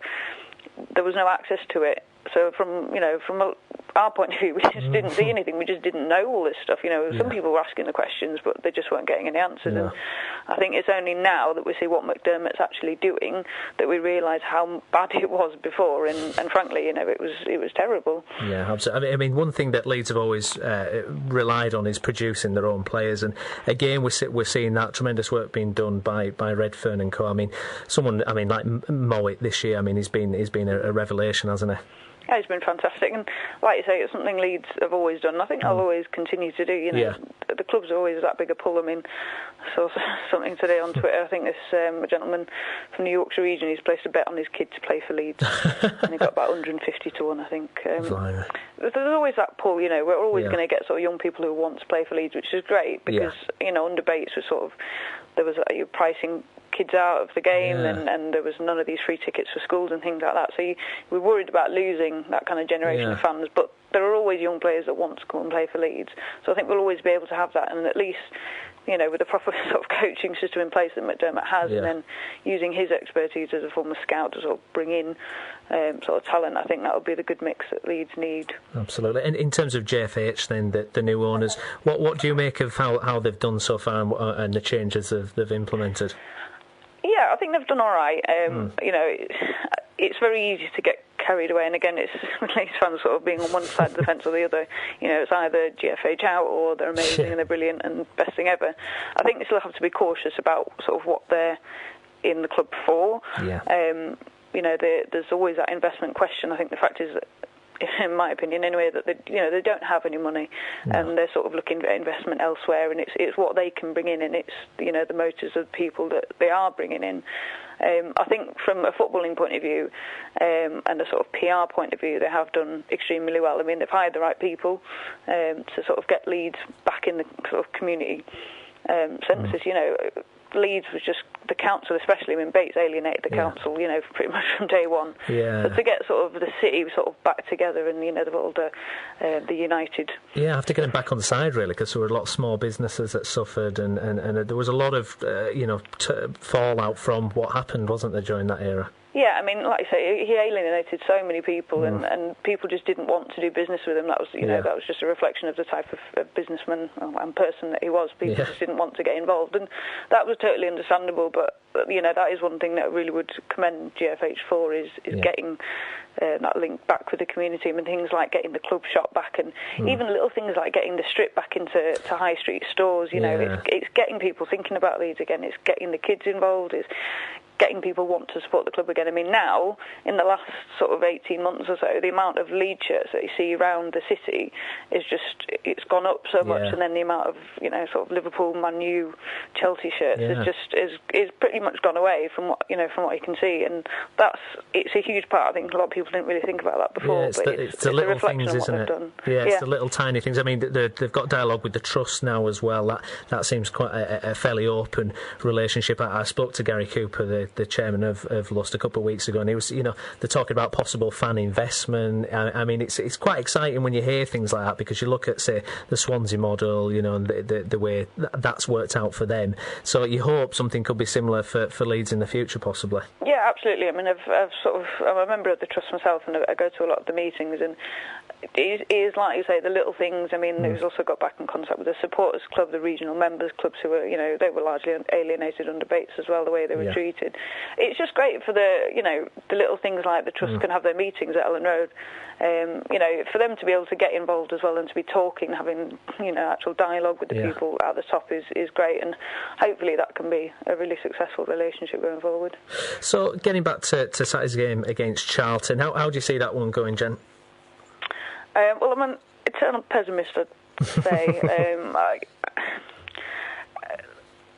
there was no access to it. So from our point of view, we just didn't see anything. We just didn't know all this stuff. Some people were asking the questions, but they just weren't getting any answers. And I think it's only now that we see what McDermott's actually doing that we realise how bad it was before. And frankly, it was terrible. Yeah, absolutely. I mean, one thing that Leeds have always relied on is producing their own players. And again, we're seeing that tremendous work being done by Redfern and co. I mean, like Mowat this year. I mean, he's been a revelation, hasn't he? Yeah, he's been fantastic, and like you say, it's something Leeds have always done. I think they'll always continue to do. The club's always that big a pull. I mean, I saw something today on Twitter. I think this gentleman from the Yorkshire region, he's placed a bet on his kid to play for Leeds, and he got about 150 to 1, I think. There's always that pull. We're always going to get sort of young people who want to play for Leeds, which is great because under Bates was sort of there was pricing kids out of the game, and there was none of these free tickets for schools and things like that. So we're worried about losing that kind of generation of fans, but there are always young players that want to come and play for Leeds. So I think we'll always be able to have that, and at least with the proper sort of coaching system in place that McDermott has, and then using his expertise as a former scout to sort of bring in sort of talent, I think that would be the good mix that Leeds need. Absolutely. And in terms of JFH, then the new owners, what do you make of how they've done so far and the changes they've implemented? Yeah, I think they've done all right. It's very easy to get carried away, and again, it's Leeds fans sort of being on one side of the fence or the other. It's either GFH out or they're amazing and they're brilliant and best thing ever. I think they still have to be cautious about sort of what they're in the club for. There's always that investment question. I think the fact is that, in my opinion anyway, that they don't have any money, and they're sort of looking at investment elsewhere, and it's what they can bring in, and it's the motives of people that they are bringing in. I think from a footballing point of view and a sort of PR point of view, they have done extremely well. I mean, they've hired the right people to sort of get Leeds back in the sort of community census. Leeds was just the council, especially. I mean, Bates alienated the council, pretty much from day one. Yeah. So to get sort of the city sort of back together, and they've all the United. Yeah, I have to get them back on the side really, because there were a lot of small businesses that suffered, and there was a lot of fallout from what happened, wasn't there, during that era? Yeah, I mean, like I say, he alienated so many people, and people just didn't want to do business with him. That was, that was just a reflection of the type of businessman and person that he was. People just didn't want to get involved, and that was totally understandable. But that is one thing that I really would commend GFH for is getting that link back with the community, and things like getting the club shop back, and even little things like getting the strip back into high street stores. It's getting people thinking about Leeds again. It's getting the kids involved. It's getting people want to support the club again. I mean, now, in the last sort of 18 months or so, the amount of Leeds shirts that you see around the city it's gone up so much, and then the amount of, sort of Liverpool, Man U, Chelsea shirts is pretty much gone away from what you can see, and it's a huge part. I think a lot of people didn't really think about that before, it's the little things, isn't it? It's the little tiny things. I mean, they've got dialogue with the trust now as well. That seems quite a fairly open relationship. I spoke to Gary Cooper, the chairman of Lust, a couple of weeks ago, and he was, they're talking about possible fan investment. I mean, it's quite exciting when you hear things like that, because you look at, say, the Swansea model, and the way that's worked out for them. So you hope something could be similar for Leeds in the future, possibly. Yeah, absolutely. I mean, I'm a member of the trust myself, and I go to a lot of the meetings, and it is like you say, the little things. I mean, he's also got back in contact with the supporters club, the regional members clubs, who were, they were largely alienated under Bates as well, the way they were treated. It's just great for the little things like the trust can have their meetings at Ellen Road. For them to be able to get involved as well, and to be talking, having actual dialogue with the people at the top is great, and hopefully that can be a really successful relationship going forward. So getting back to Saturday's game against Charlton, how do you see that one going, Jen? Well, I'm an eternal pessimist, I'd say.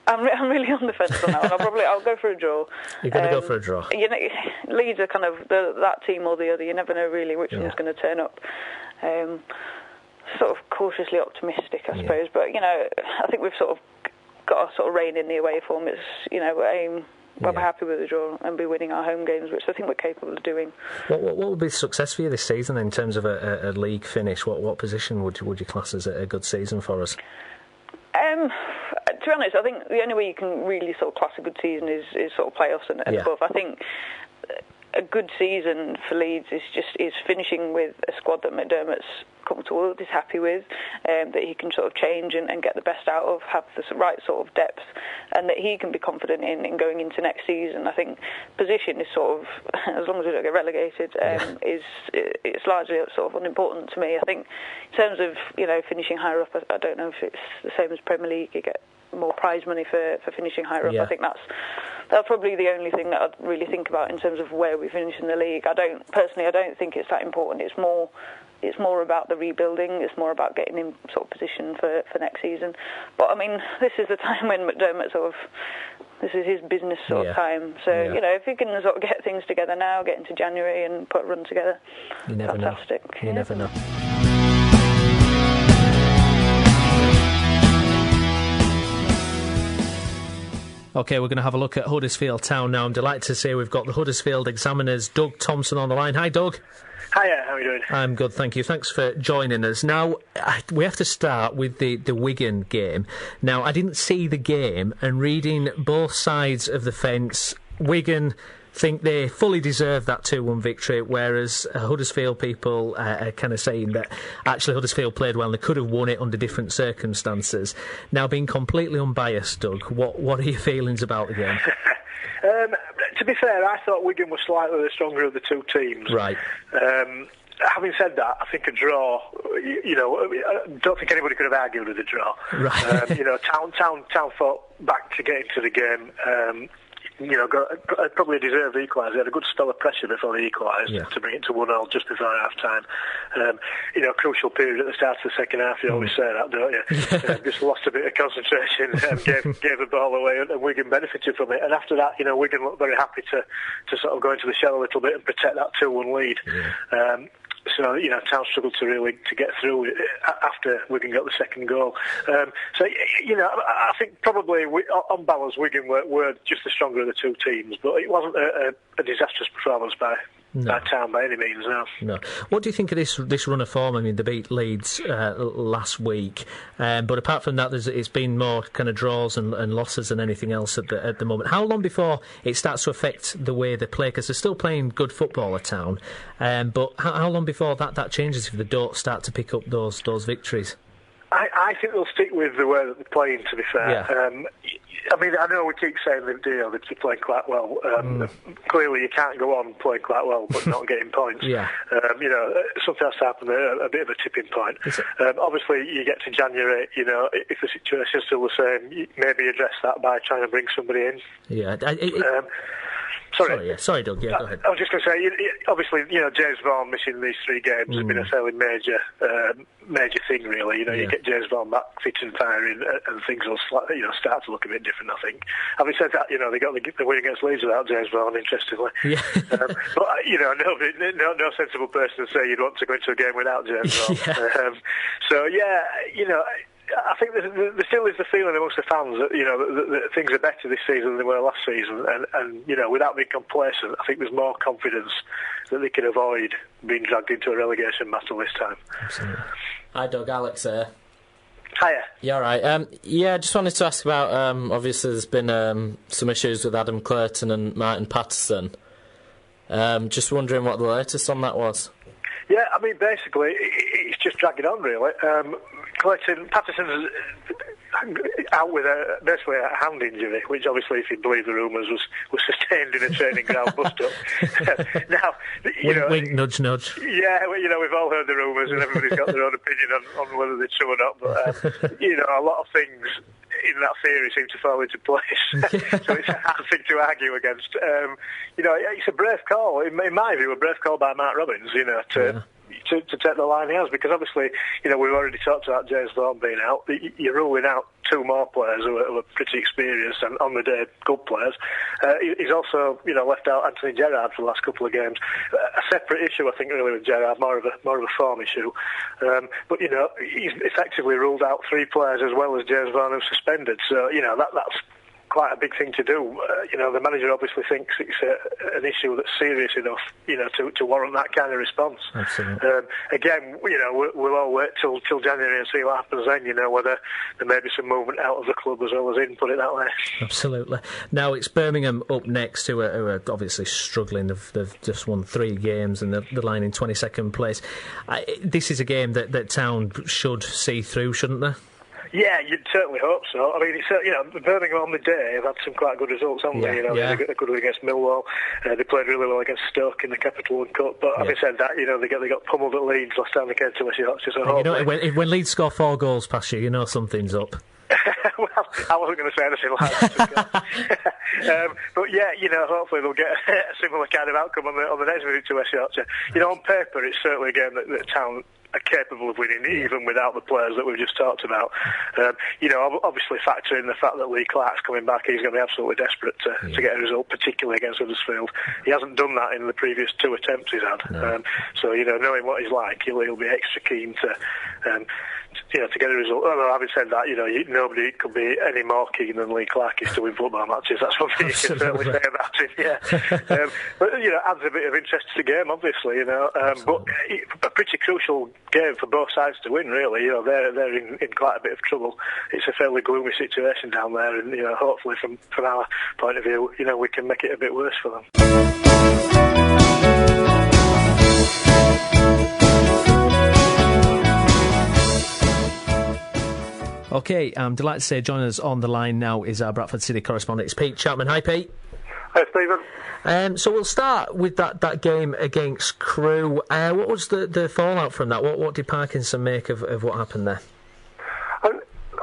I'm really on the fence on that one. I'll go for a draw. You're going to go for a draw? Leeds are kind of that team or the other. You never know really which one's going to turn up. Sort of cautiously optimistic, I suppose. But, I think we've sort of got a sort of rein in the away form. It's, we're happy with the draw and be winning our home games, which I think we're capable of doing. What would be success for you this season in terms of a league finish? What position would you class as a good season for us? To be honest, I think the only way you can really sort of class a good season is sort of playoffs and above. I think a good season for Leeds is finishing with a squad that McDermott's comfortable with, is happy with, that he can sort of change and get the best out of, have the right sort of depth, and that he can be confident in going into next season. I think position is sort of, as long as we don't get relegated, it's largely sort of unimportant to me. I think in terms of finishing higher up, I don't know if it's the same as Premier League. You get more prize money for finishing higher up. I think that's probably the only thing that I'd really think about in terms of where we finish in the league. I don't think it's that important. It's more about the rebuilding. It's more about getting in sort of position for next season. But I mean, this is the time when McDermott this is his business sort of time. So if he can sort of get things together now, get into January and put a run together, you never fantastic. Know. You never know. OK, we're going to have a look at Huddersfield Town now. I'm delighted to say we've got the Huddersfield Examiner's Doug Thompson on the line. Hi, Doug. Hiya, how are you doing? I'm good, thank you. Thanks for joining us. Now, we have to start with the Wigan game. Now, I didn't see the game, and reading both sides of the fence, Wigan think they fully deserve that 2-1 victory, whereas Huddersfield people are kind of saying that actually Huddersfield played well and they could have won it under different circumstances. Now, being completely unbiased, Doug, what are your feelings about the game? To be fair, I thought Wigan was slightly the stronger of the two teams. Right. Having said that, I think a draw, I don't think anybody could have argued with a draw. Right. Town fought back to get into the game. Probably a deserved equaliser. They had a good spell of pressure before they equalised to bring it to 1-0 just before half-time. Crucial period at the start of the second half, you always say that, don't you? Just lost a bit of concentration, gave the ball away, and Wigan benefited from it. And after that, Wigan looked very happy to sort of go into the shell a little bit and protect that 2-1 lead. Yeah. So, Town struggled to get through after Wigan got the second goal. I think probably on balance Wigan were just the stronger of the two teams, but it wasn't a disastrous performance by Town by any means, no. No. What do you think of this run of form? I mean, they beat Leeds last week, but apart from that, it's been more kind of draws and losses than anything else at the moment. How long before it starts to affect the way they play? Because they're still playing good football at Town, but how long before that changes if they don't start to pick up those victories? I think they'll stick with the way that they're playing, to be fair. Yeah. I mean, I know we keep saying that they're playing quite well. Clearly, you can't go on playing quite well but not getting points. Yeah. Something has to happen, a bit of a tipping point. Obviously, you get to January, if the situation's still the same, maybe address that by trying to bring somebody in. Yeah. Sorry, Doug. Yeah, go ahead. I was just going to say, obviously, James Vaughan missing these 3 games has been a fairly major thing, really. You get James Vaughan back fit and firing, and things will start to look a bit different, I think. Having said that, they got the win against Leeds without James Vaughan, interestingly. Yeah. But no sensible person would say you'd want to go into a game without James Vaughan. I think there still is the feeling amongst the fans that that things are better this season than they were last season, and without being complacent, I think there's more confidence that they can avoid being dragged into a relegation battle this time. Absolutely. Hi, Doug. Alex here. Hiya. Yeah, all right. I just wanted to ask about. Obviously, there's been some issues with Adam Clayton and Martin Patterson. Just wondering what the latest on that was. Yeah, I mean, basically, it's just dragging on, really. Patterson's out with basically a hand injury, which obviously, if you believe the rumours, was sustained in a training ground bust-up. Now, wink, nudge, nudge. Yeah, we've all heard the rumours, and everybody's got their own opinion on whether they're true or not. But a lot of things in that theory seem to fall into place. So it's a hard thing to argue against. It's a brave call, in my view, a brave call by Mark Robbins, to take the line he has, because obviously, we've already talked about James Vaughan being out. You're ruling out 2 more players who are pretty experienced and on the day good players. He's also, left out Anthony Gerrard for the last couple of games. A separate issue, I think, really with Gerrard, more of a form issue. But he's effectively ruled out 3 players as well as James Vaughan, who's suspended. So that's quite a big thing to do. The manager obviously thinks it's an issue that's serious enough, to warrant that kind of response. Absolutely. Again, we'll all wait till January and see what happens then. Whether there may be some movement out of the club as well as in. Put it that way. Absolutely. Now it's Birmingham up next, who are obviously struggling. They've just won 3 games and they're lying in 22nd place. This is a game that Town should see through, shouldn't they? Yeah, you'd certainly hope so. I mean, Birmingham on the day have had some quite good results, haven't they? They got a good win against Millwall. They played really well against Stoke in the Capital One Cup. But having said that, they got pummeled at Leeds last time they came to West Yorkshire. So when Leeds score 4 goals past you, something's up. Well, I wasn't going to say anything like that. But hopefully they'll get a similar kind of outcome on the next visit to West Yorkshire. On paper, it's certainly a game that Town are capable of winning, even without the players that we've just talked about. Obviously factor in the fact that Lee Clark's coming back. He's going to be absolutely desperate to get a result, particularly against Huddersfield. He hasn't done that in the previous 2 attempts he's had. No. Knowing what he's like, he'll be extra keen to get a result. Although having said that, nobody could be any more keen than Lee Clark is to win football matches. That's what you can certainly say about him. Yeah, but adds a bit of interest to the game, obviously. But a pretty crucial game for both sides to win. Really, they're in quite a bit of trouble. It's a fairly gloomy situation down there, and hopefully from our point of view, we can make it a bit worse for them. OK, I'm delighted to say joining us on the line now is our Bradford City correspondent. It's Pete Chapman. Hi, Pete. Hi, Stephen. So we'll start with that game against Crewe. What was the fallout from that? What did Parkinson make of what happened there?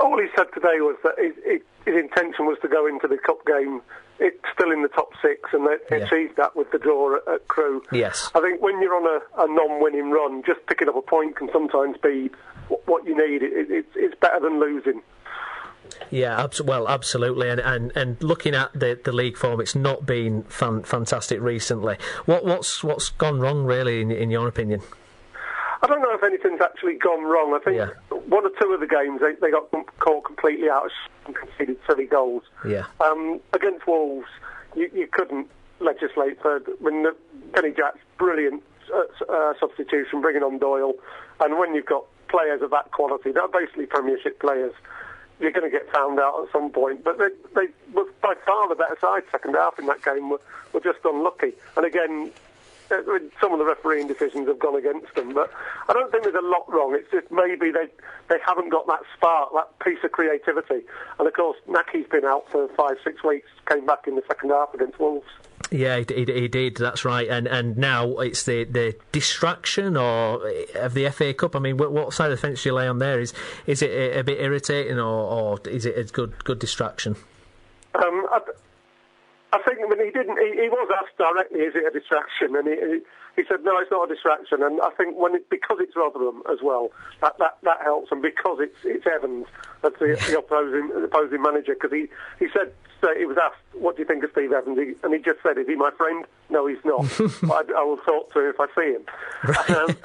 All he said today was that his intention was to go into the cup game still in the top 6, and they achieved that with the draw at Crewe. Yes. I think when you're on a non-winning run, just picking up a point can sometimes be what you need. It's better than losing. Yeah, absolutely. And looking at the league form, it's not been fantastic recently. What's gone wrong, really, in your opinion? I don't know if anything's actually gone wrong. I think 1 or 2 of the games they got caught completely out and conceded silly goals. Yeah. Against Wolves, you couldn't legislate for when Kenny Jack's brilliant substitution, bringing on Doyle, and when you've got players of that quality, they're basically Premiership players, you're going to get found out at some point. But they were by far the better side. Second half in that game were just unlucky. And again, some of the refereeing decisions have gone against them. But I don't think there's a lot wrong. It's just maybe they haven't got that spark, that piece of creativity. And of course, Naki's been out for 5-6 weeks, came back in the second half against Wolves. Yeah, he did. That's right. And now it's the distraction of the FA Cup. I mean, what side of the fence do you lay on there? Is it a bit irritating, or is it a good distraction? I think he was asked directly, is it a distraction? And he said, no, it's not a distraction. And I think because it's Rotherham as well, that helps, and because it's Evans, that's the opposing manager, because he said, he was asked, what do you think of Steve Evans? And he just said, is he my friend? No, he's not. I will talk to him if I see him. Right.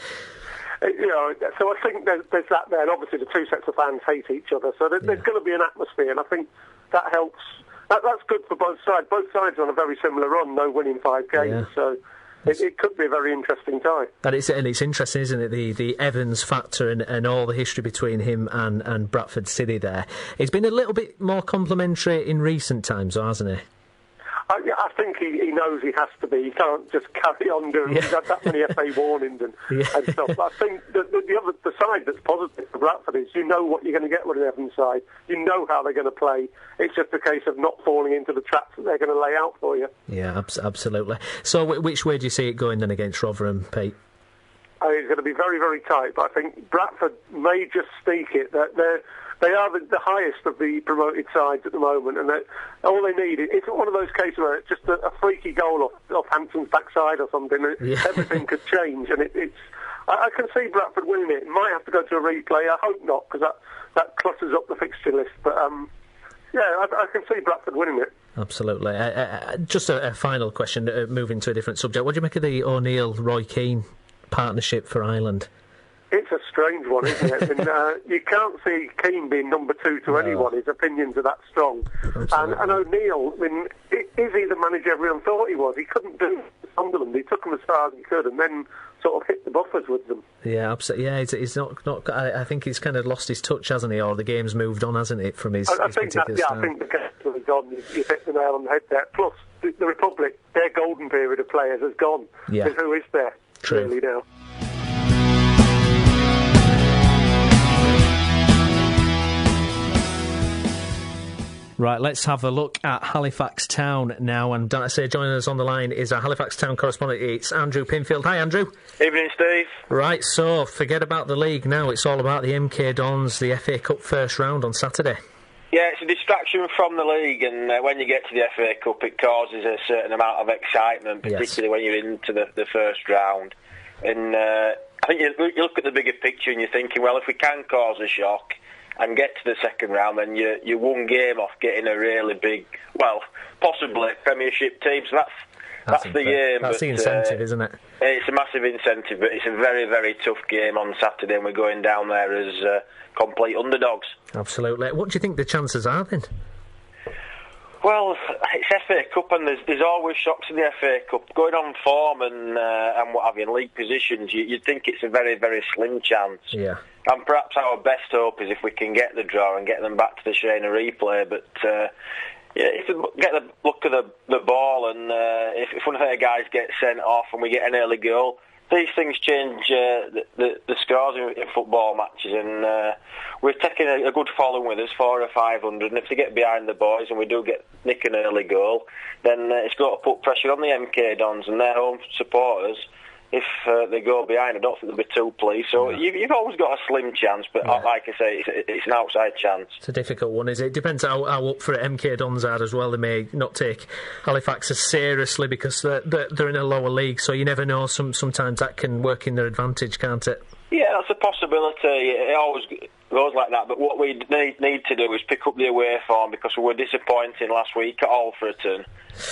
So I think there's that there, and obviously the two sets of fans hate each other, so there's going to be an atmosphere, and I think that helps. That's good for both sides. Both sides are on a very similar run, no winning 5 games, so it could be a very interesting time. And it's interesting, isn't it, the Evans factor and all the history between him and Bradford City there. It's been a little bit more complimentary in recent times, hasn't it? I think he knows he has to be. He can't just carry on doing that many FA warnings and stuff. But I think the side that's positive for Bradford is you know what you're going to get with an Evans side. You know how they're going to play. It's just a case of not falling into the traps that they're going to lay out for you. Yeah, absolutely. So which way do you see it going then against Rotherham, Pete? It's going to be very, very tight, but I think Bradford may just sneak it. They are the highest of the promoted sides at the moment, and all they need it's one of those cases where it's just a freaky goal off Hampton's backside or something. Everything could change, and I can see Bradford winning it. It might have to go to a replay. I hope not, because that clutters up the fixture list. But I can see Bradford winning it. Absolutely. Just a final question, moving to a different subject. What do you make of the O'Neill-Roy Keane partnership for Ireland? It's a strange one, isn't it? And, you can't see Keane being number 2 to anyone. His opinions are that strong. And O'Neill, is he the manager everyone thought he was? He couldn't do Sunderland. He took them as far as he could and then sort of hit the buffers with them. Yeah, absolutely. Yeah, he's not. I think he's kind of lost his touch, hasn't he? Or the game's moved on, hasn't it, from his particular style? I think the game has gone. You hit the nail on the head there. Plus, the Republic, their golden period of players has gone. Yeah. Who is there? True. Really now. Right, let's have a look at Halifax Town now, and joining us on the line is our Halifax Town correspondent. It's Andrew Pinfield. Hi, Andrew. Evening, Steve. Right, so forget about the league now. It's all about the MK Dons, the FA Cup first round on Saturday. Yeah, it's a distraction from the league, and when you get to the FA Cup, it causes a certain amount of excitement, particularly when you're into the first round. And I think you look at the bigger picture and you're thinking, well, if we can cause a shock and get to the second round, then you're one game off getting a really big, well, possibly Premiership team. So that's the game. That's the incentive, isn't it? It's a massive incentive, but it's a very, very tough game on Saturday, and we're going down there as complete underdogs. Absolutely. What do you think the chances are then? Well, it's FA Cup, and there's always shocks in the FA Cup. Going on form and what have you in league positions, you'd think it's a very, very slim chance. Yeah. And perhaps our best hope is if we can get the draw and get them back to the Shane replay. But if we get the look of the ball, and if one of their guys gets sent off and we get an early goal, these things change the scores in football matches, and we're taking a good following with us, 400 or 500, and if they get behind the boys and we do nick an early goal, then it's got to put pressure on the MK Dons and their home supporters. If they go behind, I don't think they'll be too pleased. So you've always got a slim chance, but like I say, it's an outside chance. It's a difficult one, is it? It depends how up for it MK Dons are as well. They may not take Halifax as seriously because they're in a lower league, so you never know. Sometimes that can work in their advantage, can't it? Yeah, that's a possibility. It always goes like that, but what we need to do is pick up the away form, because we were disappointing last week at Alfreton,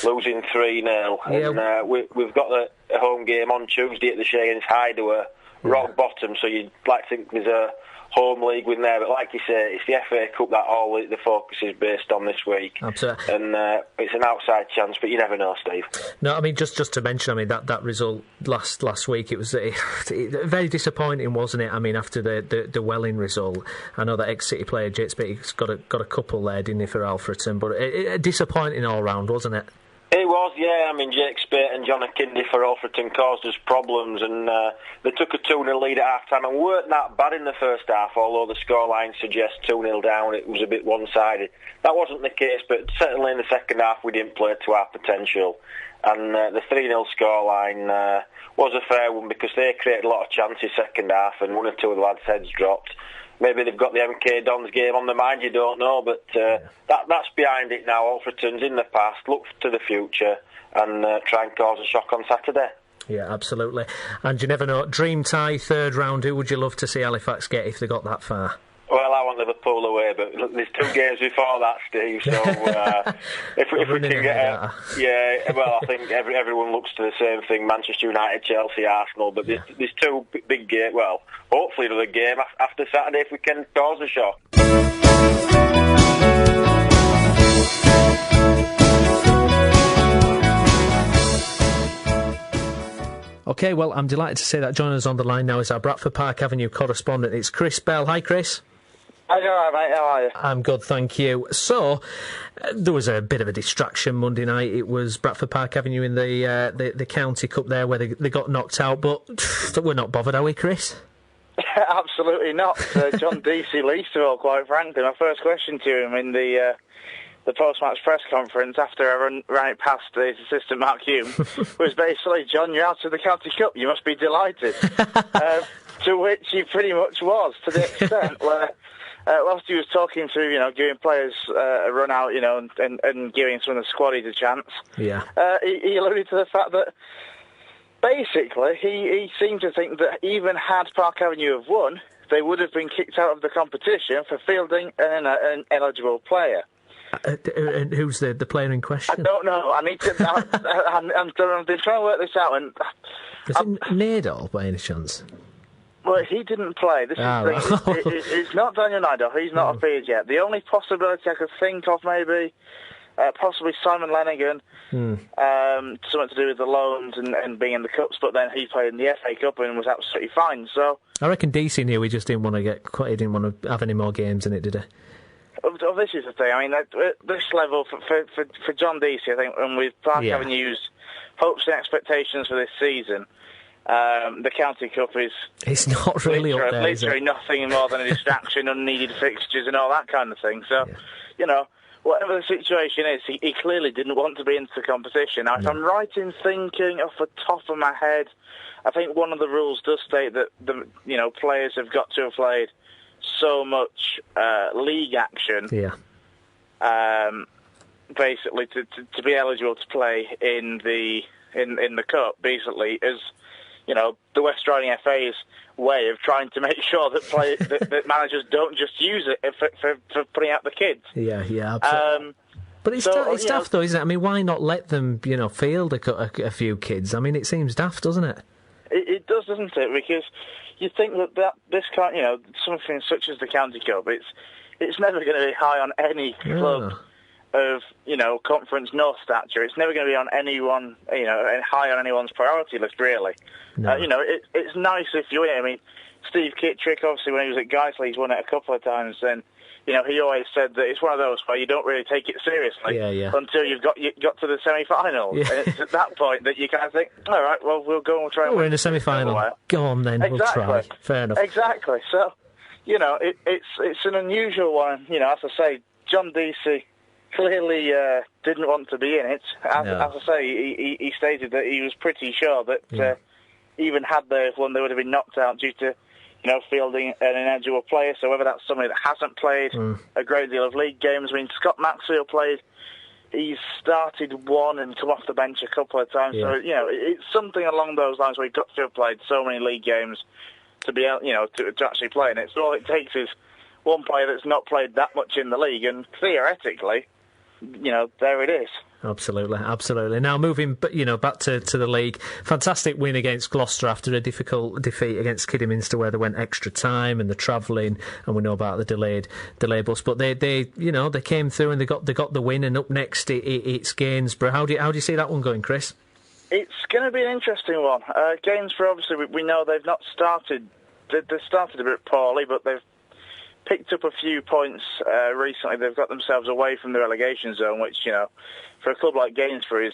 losing 3-0. Yeah. And we've got a home game on Tuesday at the Shane's Hideaway rock bottom, so you'd like to think there's a home league win there, but like you say, it's the FA Cup that all the focus is based on this week. Absolutely. And it's an outside chance, but you never know, Steve. No, I mean, just to mention, I mean, that result last week, it was very disappointing, wasn't it? I mean, after the Welling result, I know that ex-City player Jits Beatty's got a couple there, didn't he, for Alfreton, but disappointing all round, wasn't it? It was, yeah. I mean, Jake Spate and John Akindi for Alfreton caused us problems, and they took a 2-0 lead at half-time and weren't that bad in the first half, although the scoreline suggests 2-0 down, it was a bit one-sided. That wasn't the case, but certainly in the second half we didn't play to our potential. And the 3-0 scoreline was a fair one because they created a lot of chances second half, and one or two of the lads' heads dropped. Maybe they've got the MK Dons game on their mind, you don't know, but that's behind it now. Alfreton's in the past, look to the future and try and cause a shock on Saturday. Yeah, absolutely. And you never know, dream tie, third round, who would you love to see Halifax get if they got that far? Well, I want Liverpool away, but look, there's 2 games before that, Steve, so if we can get well, I think everyone looks to the same thing, Manchester United, Chelsea, Arsenal, but there's 2 big games, well, hopefully another game after Saturday if we can cause a shock. OK, well, I'm delighted to say that joining us on the line now is our Bradford Park Avenue correspondent. It's Chris Bell. Hi, Chris. Hi, all right, mate. How are you? I'm good, thank you. So, there was a bit of a distraction Monday night. It was Bradford Park Avenue in the County Cup there where they got knocked out, but we're not bothered, are we, Chris? Absolutely not. John Deasy least of all, quite frankly. My first question to him in the post-match press conference after I ran it past his assistant Mark Hume was basically, John, you're out of the County Cup, you must be delighted. To which he pretty much was, to the extent where whilst he was talking through, giving players a run out, and giving some of the squaddies a chance, he alluded to the fact that basically he seemed to think that even had Park Avenue have won, they would have been kicked out of the competition for fielding an eligible player. And who's the player in question? I don't know. I need to. I've been trying to work this out. And is it Nadal by any chance? Well, he didn't play. This is it's not Daniel Nadal. He's not appeared yet. The only possibility I could think of, maybe, possibly Simon Lenigan, something to do with the loans and being in the cups. But then he played in the FA Cup and was absolutely fine. So I reckon DC knew he just didn't want to he didn't want to have any more games in it, did he? Oh, this is the thing. I mean, at this level, for John Deasy, I think, and with Park Avenue's hopes and expectations for this season, the County Cup is... It's not really up there, literally nothing more than a distraction, unneeded fixtures and all that kind of thing. So, whatever the situation is, he clearly didn't want to be into the competition. Now, if I'm right in thinking off the top of my head, I think one of the rules does state that the players have got to have played so much league action, basically to be eligible to play in the cup. Basically, as the West Riding FA's way of trying to make sure that that managers don't just use it for putting out the kids. Yeah, absolutely. But it's daft, though, isn't it? I mean, why not let them, field a few kids? I mean, it seems daft, doesn't it? It does, doesn't it? Because you think that this kind, something such as the County Cup, it's never going to be high on any club of conference north stature. It's never going to be on anyone, high on anyone's priority list, really. No. It's nice if you win it. I mean, Steve Kittrick, obviously, when he was at Guiseley, he's won it a couple of times, and he always said that it's one of those where you don't really take it seriously until you've got to the semi-final. Yeah. And it's at that point that you kind of think, all right, well, we'll go and we'll try and win. We're in the semi-final. Go on then, exactly. We'll try. Fair enough. Exactly. So, it's an unusual one. As I say, John Deasy clearly didn't want to be in it. As I say, he stated that he was pretty sure that even had they won, they would have been knocked out due to fielding an ineligible player. So whether that's somebody that hasn't played a great deal of league games. I mean, Scott Maxfield played. He's started one and come off the bench a couple of times. Yeah. So, it's something along those lines where you've got to have played so many league games to be able, to actually play in it. So all it takes is one player that's not played that much in the league, and theoretically, there it is. Absolutely. Now moving, back to the league. Fantastic win against Gloucester after a difficult defeat against Kidderminster, where they went extra time and the travelling, and we know about the delayed bus. But they came through and they got the win. And up next, it's Gainsborough. How do you see that one going, Chris? It's going to be an interesting one. Gainsborough, obviously, we know they've not started. They started a bit poorly, but they've picked up a few points recently. They've got themselves away from the relegation zone, which, for a club like Gainsborough is,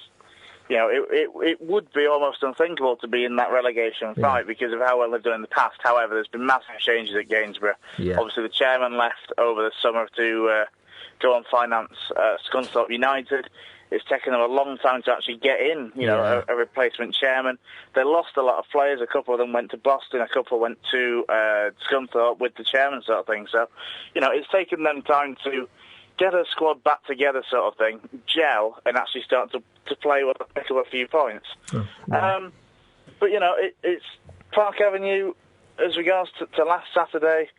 it would be almost unthinkable to be in that relegation fight because of how well they've done in the past. However, there's been massive changes at Gainsborough. Yeah. Obviously, the chairman left over the summer to go and finance Scunthorpe United. It's taken them a long time to actually get in, a replacement chairman. They lost a lot of players. A couple of them went to Boston. A couple went to Scunthorpe with the chairman sort of thing. So, it's taken them time to get a squad back together sort of thing, gel, and actually start to play with pick up a few points. But, it's Park Avenue, as regards to last Saturday,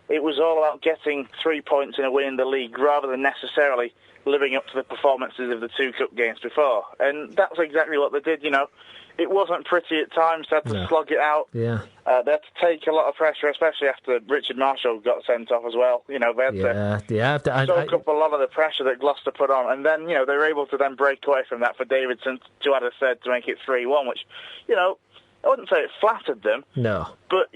it was all about getting 3 points in a win in the league rather than necessarily living up to the performances of the two cup games before. And that's exactly what they did, It wasn't pretty at times. They had to slog it out. Yeah. They had to take a lot of pressure, especially after Richard Marshall got sent off as well. They had to soak up a lot of the pressure that Gloucester put on. And then, they were able to then break away from that for Davidson to add a third to make it 3-1, which, I wouldn't say it flattered them. No. But,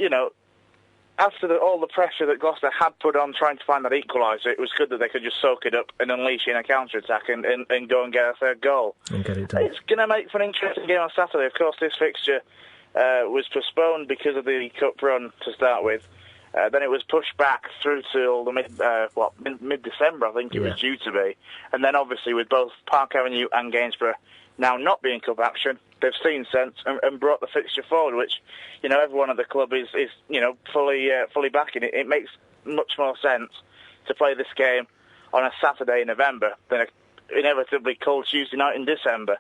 after all the pressure that Gloucester had put on trying to find that equaliser, it was good that they could just soak it up and unleash in a counter-attack and go and get a third goal. And get it done. It's going to make for an interesting game on Saturday. Of course, this fixture was postponed because of the cup run to start with. Then it was pushed back through till the mid-December, I think it was due to be. And then obviously with both Park Avenue and Gainsborough now not being cup action, they've seen sense and brought the fixture forward, which, everyone at the club is fully backing. It makes much more sense to play this game on a Saturday in November than an inevitably cold Tuesday night in December.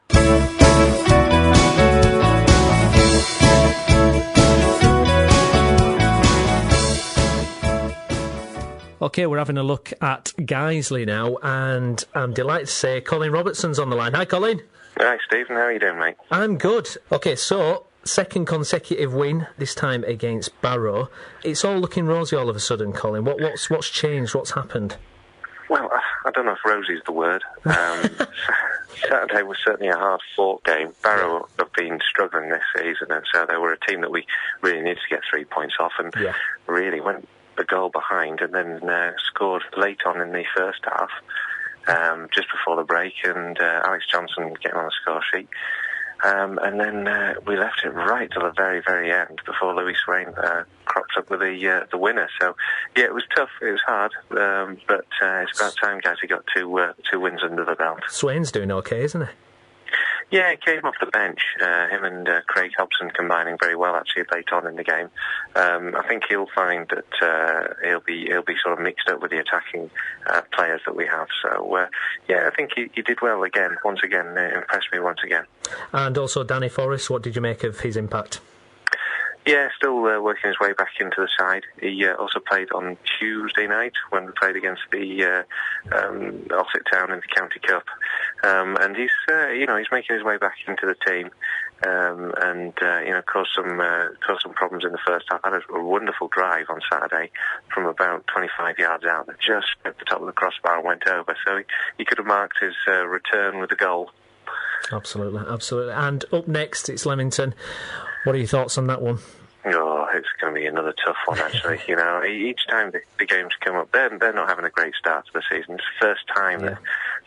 OK, we're having a look at Guiseley now, and I'm delighted to say Colin Robertson's on the line. Hi, Colin. Hi, Stephen. How are you doing, mate? I'm good. OK, so second consecutive win, this time against Barrow. It's all looking rosy all of a sudden, Colin. What's changed? What's happened? Well, I don't know if rosy is the word. Saturday was certainly a hard-fought game. Barrow have been struggling this season, and so they were a team that we really needed to get 3 points off, and really went a goal behind and then scored late on in the first half, just before the break, and Alex Johnson getting on the score sheet. And then we left it right till the very, very end before Louis Swain cropped up with the winner. So, yeah, it was tough. It was hard. But it's about time, guys, he got two wins under the belt. Swain's doing okay, isn't he? Yeah, he came off the bench. Him and Craig Hobson combining very well, actually, late on in the game. I think he'll find that he'll be sort of mixed up with the attacking players that we have. So, yeah, I think he did well again. Once again, impressed me once again. And also Danny Forrest, what did you make of his impact? Yeah, still working his way back into the side. He also played on Tuesday night when we played against the Halifax Town in the County Cup, and he's making his way back into the team, and caused some problems in the first half. Had a wonderful drive on Saturday from about 25 yards out that just at the top of the crossbar and went over. So he could have marked his return with a goal. Absolutely. And up next, it's Leamington. What are your thoughts on that one? Oh, it's going to be another tough one, actually. Each time the games come up, they're not having a great start to the season. It's the first time that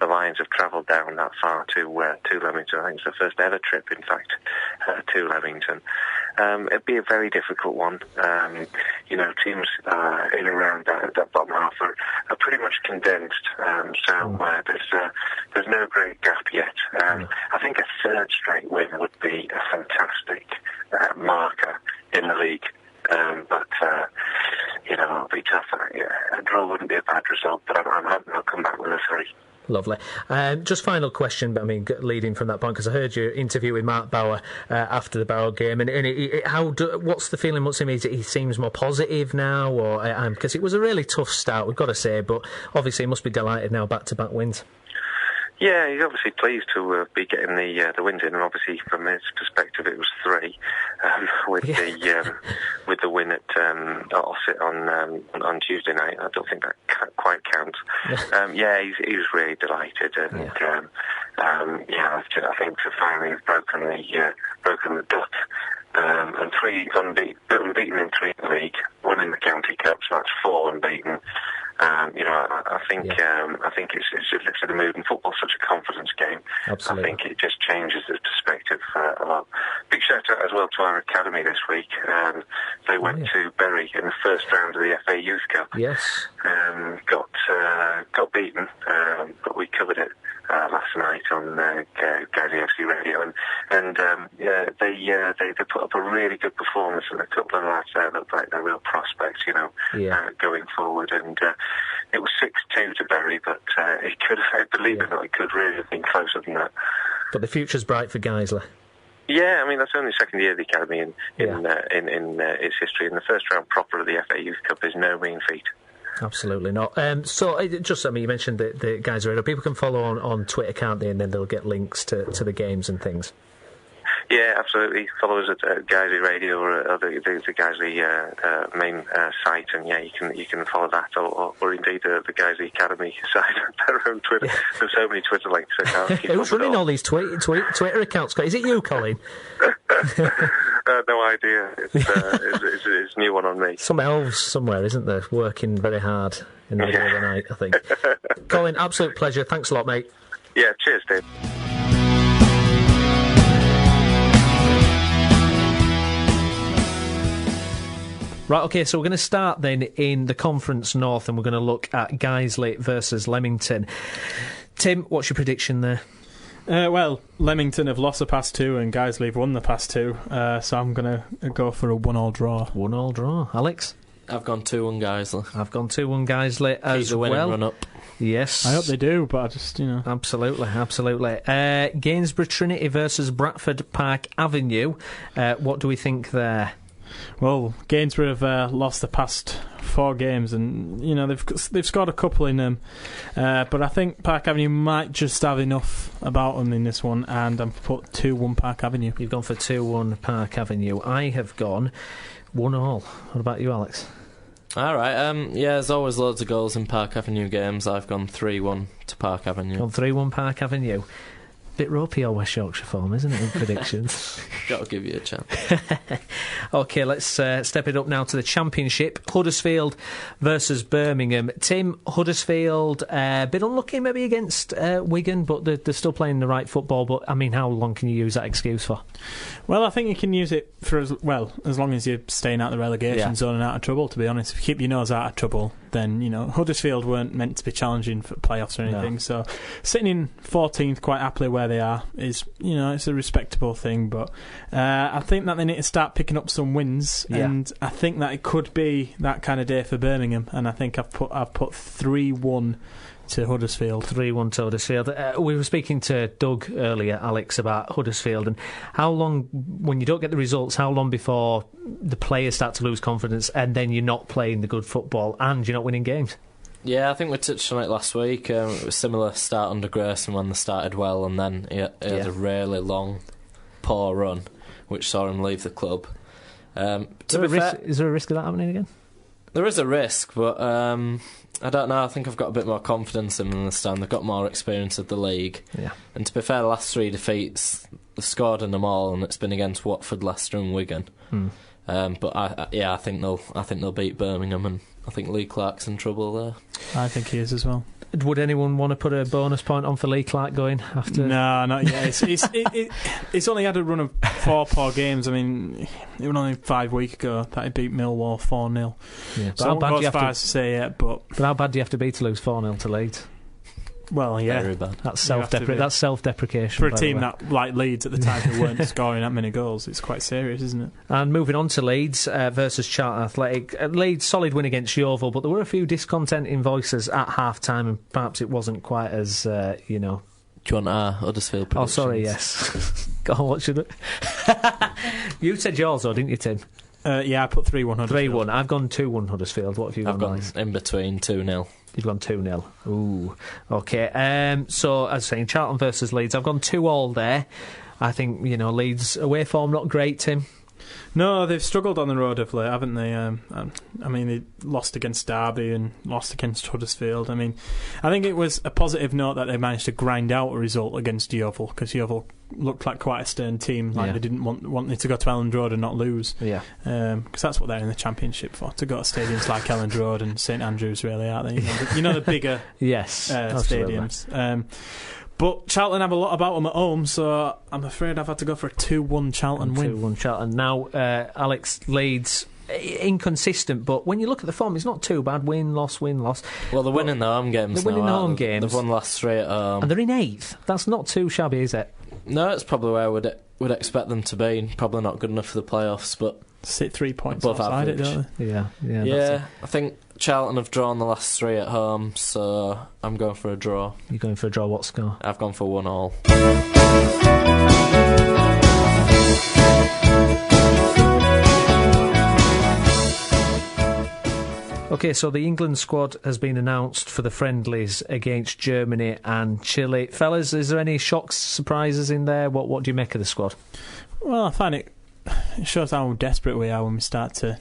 the Lions have travelled down that far to Leamington. I think it's the first ever trip, in fact, to Leamington. It'd be a very difficult one. Teams in and around that bottom half are pretty much condensed. There's no great gap yet. I think a third straight win would be a fantastic marker in the league. But it'll be tough. A draw wouldn't be a bad result, but I'm hoping I'll come back with a 3. Lovely. Just final question, but leading from that point, because I heard your interview with Mark Bauer after the Barrow game, and what's the feeling? What's him? He seems more positive now, or because it was a really tough start, we've got to say, but obviously he must be delighted now, back-to-back wins. Yeah, he's obviously pleased to be getting the wins in, and obviously from his perspective it was 3 with the win at Ossett on Tuesday night. I don't think that quite counts. He's really delighted, and I think to finally have broken the duck. And 3 unbeaten in 3 in the league, 1 in the county cup, so that's 4 unbeaten. I think it's lifted the mood, and football's such a confidence game. Absolutely. I think it just changes the perspective a lot. Big shout out as well to our academy this week. They went to Bury in the first round of the FA Youth Cup. Yes. Got beaten, but we covered it last night on Guiseley FC Radio, and they put up a really good performance, and a couple of lads there looked like they're real prospects, going forward. And it was 6-2 to Bury, but it could have, believe it or not, it could really have been closer than that. But the future's bright for Guiseley. Yeah, I mean, that's only the second year of the academy in its history, and the first round proper of the FA Youth Cup is no mean feat. Absolutely not. You mentioned the guys are people can follow on Twitter, can't they? And then they'll get links to the games and things. Yeah, absolutely. Follow us at Guiseley Radio or the Guiseley main site, and you can follow that, or indeed the Guiseley Academy site on their own Twitter. There's so many Twitter links. I can't keep Who's running all these Twitter accounts? Is it you, Colin? No idea. It's a new one on me. Some elves somewhere, isn't there, working very hard in the middle of the night, I think. Colin, absolute pleasure. Thanks a lot, mate. Yeah, cheers, Dave. Right, OK, so we're going to start then in the Conference North, and we're going to look at Guiseley versus Leamington. Tim, what's your prediction there? Leamington have lost the past 2 and Guiseley have won the past 2, so I'm going to go for a 1-1 draw. 1-1 draw. Alex? I've gone 2-1 Guiseley. I've gone 2-1 Guiseley as well. Keep the winning run up. Yes. I hope they do, but I just, Absolutely. Gainsborough Trinity versus Bradford Park Avenue. What do we think there? Well, Gainsborough have lost the past 4 games, and they've scored a couple in them, but I think Park Avenue might just have enough about them in this one, and I've put 2-1 Park Avenue. You've gone for 2-1 Park Avenue. I have gone 1-1. What about you, Alex? Alright, there's always loads of goals in Park Avenue games. I've gone 3-1 to Park Avenue. Gone 3-1 Park Avenue. Bit ropey your West Yorkshire form, isn't it, in predictions? Got to give you a chance. OK, let's step it up now to the Championship. Huddersfield versus Birmingham. Tim, Huddersfield, a bit unlucky maybe against Wigan, but they're still playing the right football. But, I mean, how long can you use that excuse for? Well, I think you can use it for as long as you're staying out of the relegation zone and out of trouble, to be honest. If you keep your nose out of trouble, then, Huddersfield weren't meant to be challenging for playoffs or anything. No. So sitting in 14th quite happily where they are is, it's a respectable thing. But I think that they need to start picking up some wins, and I think that it could be that kind of day for Birmingham. And I think I've put 3-1 to Huddersfield. 3-1 to Huddersfield. We were speaking to Doug earlier, Alex, about Huddersfield, and how long, when you don't get the results, how long before the players start to lose confidence and then you're not playing the good football and you're not winning games? Yeah, I think we touched on it last week. It was a similar start under Grayson when they started well, and then he had a really long, poor run, which saw him leave the club. Is there a risk of that happening again? There is a risk, but I don't know. I think I've got a bit more confidence in them this time. They've got more experience of the league. Yeah. And to be fair, the last 3 defeats, they've scored in them all, and it's been against Watford, Leicester and Wigan. But I think they'll beat Birmingham, and I think Lee Clark's in trouble there. I think he is as well. Would anyone want to put a bonus point on for Lee Clark going after? No, not yet. It's only had a run of 4 poor games. I mean, it was only 5 weeks ago that he beat Millwall 4-0. Yeah, so I won't go as far as to say yet, but how bad do you have to be to lose 4-0 to Leeds? Well, yeah, very bad. That's self-deprecation for a team that, like Leeds at the time, who weren't scoring that many goals. It's quite serious, isn't it? And moving on to Leeds versus Charlton Athletic. Leeds, solid win against Yeovil, but there were a few discontenting voices at half-time, and perhaps it wasn't quite as Do you want our Huddersfield predictions? Oh, sorry, yes. Go on, what should it? You said yours, though, didn't you, Tim? I put 3-1 Huddersfield. 3-1. I've gone 2-1 Huddersfield. What have you gone? I've gone in between 2-0. You've gone 2-0. Ooh. Okay. So, as I was saying, Charlton versus Leeds. I've gone 2-2 there. I think, Leeds away form not great, Tim. No, they've struggled on the road of late, haven't they? They lost against Derby and lost against Huddersfield. I think it was a positive note that they managed to grind out a result against Yeovil, because Yeovil looked like quite a stern team. They didn't want it to go to Elland Road and not lose. Yeah. Because that's what they're in the Championship for, to go to stadiums like Elland Road and St Andrews, really, aren't they? The bigger stadiums. But Charlton have a lot about them at home, so I'm afraid I've had to go for a 2-1 Charlton win. 2-1 Charlton. Now, Alex, Leeds, inconsistent, but when you look at the form, it's not too bad. Win, loss, win, loss. Well, they're winning the home games. They're winning the home games. They've won the last 3 at home. And they're in 8th. That's not too shabby, is it? No, it's probably where I would expect them to be. Probably not good enough for the playoffs, but sit 3 points above outside average. It, don't they? Yeah. I think Charlton have drawn the last 3 at home, so I'm going for a draw. You're going for a draw? What score? I've gone for 1-1. Okay, so the England squad has been announced for the friendlies against Germany and Chile. Fellas, is there any shocks, surprises in there? What do you make of the squad? Well, I find it shows how desperate we are when we start to,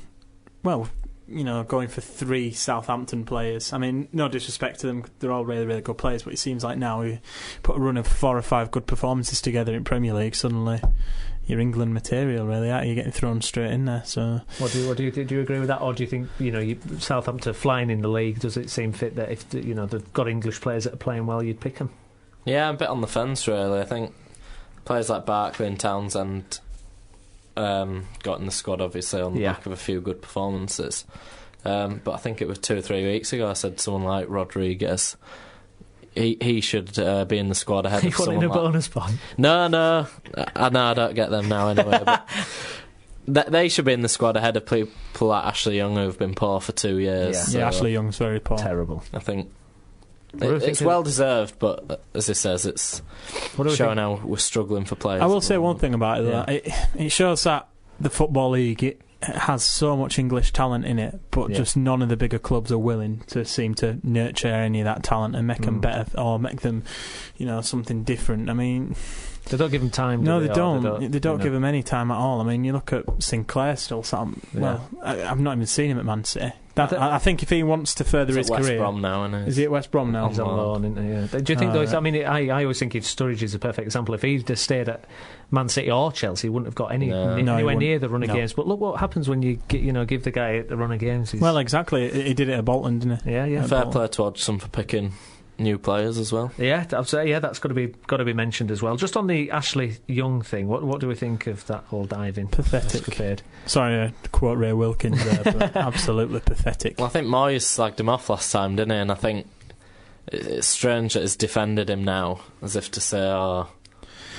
going for 3 Southampton players. No disrespect to them, they're all really, really good players, but it seems like now we put a run of 4 or 5 good performances together in Premier League, suddenly you're England material, really, aren't you? You're getting thrown straight in there. So, do you agree with that, or do you think Southampton flying in the league? Does it seem fit that if they've got English players that are playing well, you'd pick them? Yeah, I'm a bit on the fence, really. I think players like Barkley and Townsend got in the squad, obviously, on the back of a few good performances. But I think it was 2 or 3 weeks ago I said someone like Rodriguez, he should be in the squad ahead of someone like... a bonus point? No, I don't get them now anyway. But they should be in the squad ahead of people like Ashley Young, who've been poor for 2 years. So Ashley Young's very poor. Terrible. I think it's well deserved, but as it says, it's showing how we're struggling for players. I will say one thing about it, it shows that the Football League, it has so much English talent in it, but just none of the bigger clubs are willing to seem to nurture any of that talent and make them better, or make them, something different. They don't give them time. No, they don't. They don't give them any time at all. You look at Sinclair still. Well, I've not even seen him at Man City. I think if he wants to further his career... West Brom now, isn't he? Is he at West Brom now? He's on loan, isn't he? Yeah. Do you think, though... Right. I always think Sturridge is a perfect example. If he'd just stayed at Man City or Chelsea, he wouldn't have got anywhere near the run of games. But look what happens when you give the guy the run of games. Well, exactly. He did it at Bolton, didn't he? Yeah. Fair play to Hodgson for picking new players as well. Yeah, I'd say that's got to be mentioned as well. Just on the Ashley Young thing, what do we think of that whole diving? Pathetic. Sorry to quote Ray Wilkins there, but absolutely pathetic. Well, I think Moyes slagged him off last time, didn't he? And I think it's strange that he's defended him now, as if to say, I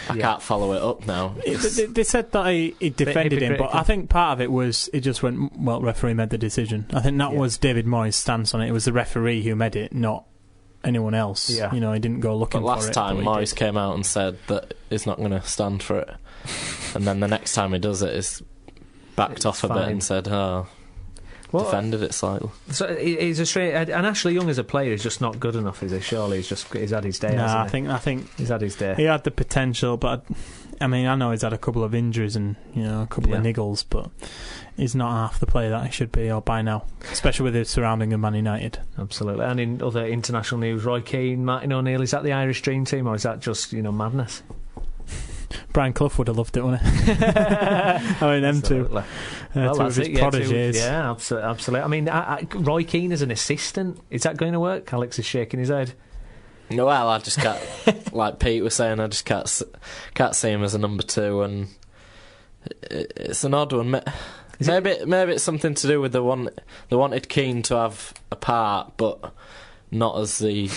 can't follow it up now. They said that he defended him, but I think part of it was he just went, referee made the decision. I think that was David Moyes' stance on it. It was the referee who made it, not anyone else. He didn't go looking for it. But last time Moyes came out and said that he's not going to stand for it, and then the next time he does it, he's backed off a bit and said, defended it slightly. So he's a straight, and Ashley Young as a player is just not good enough, is he? Surely he's had his day. No, I think he's had his day. He had the potential, but I know he's had a couple of injuries and a couple of niggles, but he's not half the player that he should be, or by now, especially with his surrounding of Man United. Absolutely. And in other international news, Roy Keane, Martin O'Neill, is that the Irish dream team, or is that just madness? Brian Clough would have loved it, wouldn't he? Them two. Two of his prodigies. Yeah, absolutely. Roy Keane as an assistant, is that going to work? Alex is shaking his head. No, well, I just can't. Like Pete was saying, I just can't see him as a number 2, and it's an odd one. Maybe it's something to do with they wanted Keane to have a part, but not as the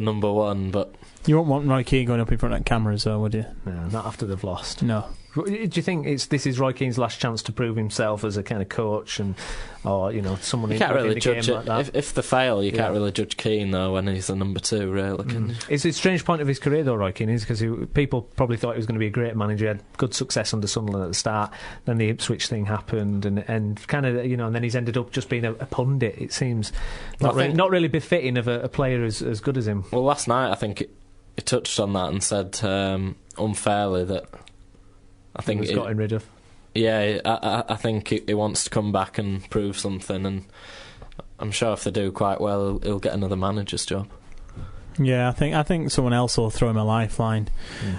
number 1. But you wouldn't want Roy Keane going up in front of cameras, though, would you? No, not after they've lost. No. Do you think this is Roy Keane's last chance to prove himself as a kind of coach, or someone you can't really the judge game it like that? If they fail, you can't really judge Keane though when he's the number 2, really. Can you? It's a strange point of his career though, Roy Keane, is because people probably thought he was going to be a great manager. He had good success under Sunderland at the start. Then the Ipswich thing happened, and kind of and then he's ended up just being a pundit. It seems not really befitting of a player as good as him. Well, last night I think he touched on that and said unfairly that I think he was gotten rid of. Yeah, I think he wants to come back and prove something, and I'm sure if they do quite well, he'll get another manager's job. Yeah, I think someone else will throw him a lifeline.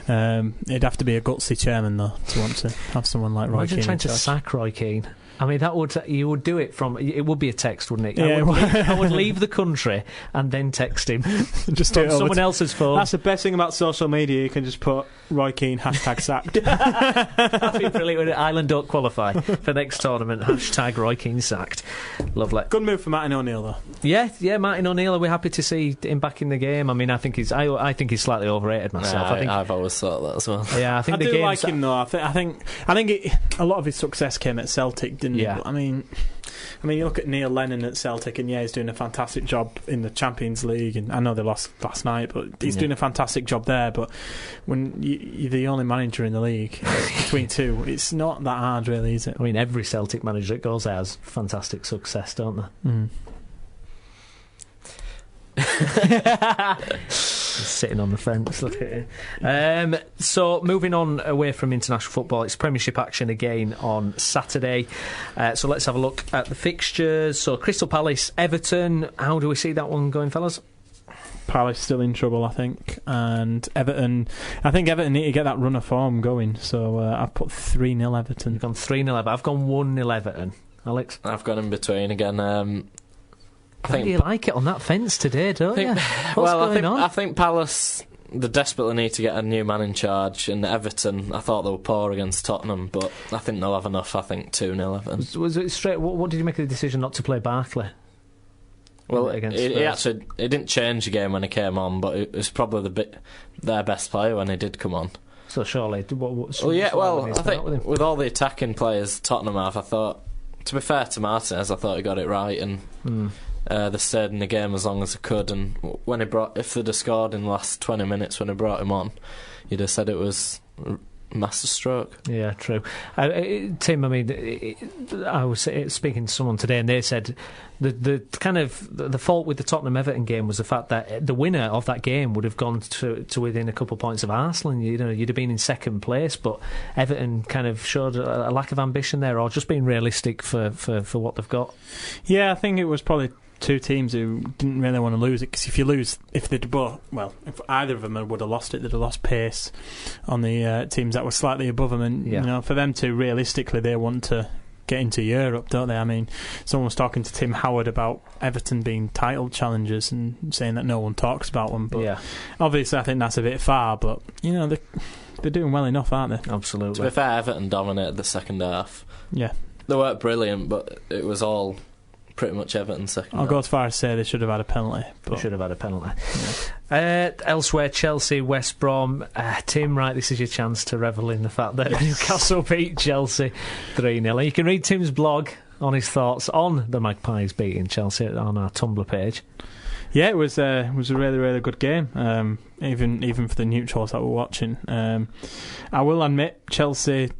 It'd have to be a gutsy chairman though to want to have someone like Roy Keane. Imagine trying to sack Roy Keane. I mean, you would do it it would be a text, wouldn't it? Yeah, I would leave the country and then text him just from someone else's phone. That's the best thing about social media. You can just put Roy Keane #sacked. That'd be brilliant. Ireland don't qualify for next tournament. #Roy Keane sacked. Lovely. Good move for Martin O'Neill though. Yeah, Martin O'Neill. We're happy to see him back in the game. I mean, I think he's slightly overrated myself. I've always thought that as well. Yeah, I think I do like him though. I think a lot of his success came at Celtic, didn't it? Yeah. I mean, you look at Neil Lennon at Celtic, and he's doing a fantastic job in the Champions League. And I know they lost last night, but he's doing a fantastic job there. But when you're the only manager in the league between two, it's not that hard, really, is it? I mean, every Celtic manager that goes there has fantastic success, don't they? Sitting on the fence, look at it. So moving on away from international football, it's Premiership action again on Saturday. So let's have a look at the fixtures. So Crystal Palace, Everton. How do we see that one going, fellas? Palace still in trouble, I think, and Everton. I think Everton need to get that run of form going. So I've put 3-0 Everton. You've gone 3-0. I've gone 1-0 Everton. Alex, I've gone in between again. I think you like it on that fence today, don't you? What's going on? I think Palace, they desperately need to get a new man in charge, and Everton, I thought they were poor against Tottenham, but I think they'll have enough. I think 2-0 Everton. Was it straight? What did you make of the decision not to play Barkley? Well, it didn't change the game when he came on, but it was probably their best player when he did come on. So surely, I think with all the attacking players Tottenham have, I thought, to be fair to Martinez, I thought he got it right, and they stayed in the game as long as they could. And when if they'd have scored in the last 20 minutes when he brought him on, you'd have said it was masterstroke. Yeah, true. Tim, I mean, I was speaking to someone today, and they said the kind of the fault with the Tottenham Everton game was the fact that the winner of that game would have gone to within a couple of points of Arsenal. You'd have been in second place, but Everton kind of showed a lack of ambition there, or just being realistic for what they've got. Yeah, I think it was probably two teams who didn't really want to lose it, because if either of them would have lost it, they'd have lost pace on the teams that were slightly above them, and for them to realistically, they want to get into Europe, don't they? I mean, someone was talking to Tim Howard about Everton being title challengers and saying that no one talks about them, but obviously I think that's a bit far, but they're doing well enough, aren't they? Absolutely. To be fair, Everton dominated the second half. Yeah, they weren't brilliant, but it was all pretty much Everton's second half. I'll go as far as say they should have had a penalty. They should have had a penalty. Yeah. Elsewhere, Chelsea, West Brom. Tim, right, this is your chance to revel in the fact that Newcastle beat Chelsea 3-0. You can read Tim's blog on his thoughts on the Magpies beating Chelsea on our Tumblr page. Yeah, it was a really, really good game, even for the neutrals that were watching. I will admit, Chelsea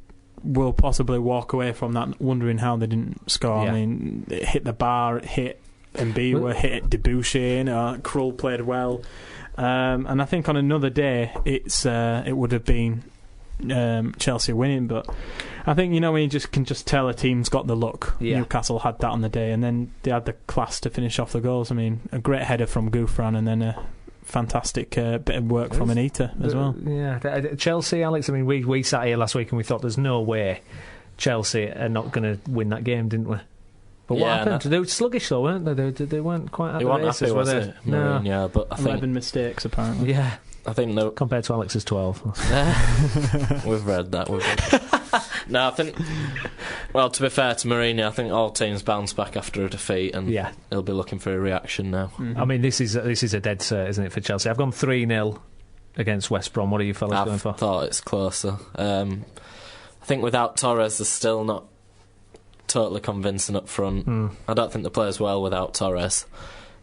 will possibly walk away from that wondering how they didn't score. I mean, it hit the bar, it hit Mbiwa, hit Debussy, Krull played well, and I think on another day it would have been Chelsea winning, but I think when you can just tell a team's got the luck. Newcastle had that on the day, and then they had the class to finish off the goals. I mean, a great header from Gouffran, and then a fantastic bit of work from Anita as well. Yeah, Chelsea, Alex, I mean, we sat here last week and we thought there's no way Chelsea are not going to win that game, didn't we? But what happened? They were sluggish though, weren't they? They weren't quite at the races, were they? No. Yeah, but I think 11 mistakes apparently. Yeah, I think compared to Alex's 12. We've read that. No, I think. Well, to be fair to Mourinho, I think all teams bounce back after a defeat, and he'll be looking for a reaction now. I mean, this is a dead cert, isn't it, for Chelsea? I've gone 3-0 against West Brom. What are you fellas going for? I thought it's closer. think without Torres, they're still not totally convincing up front. I don't think they play as well without Torres.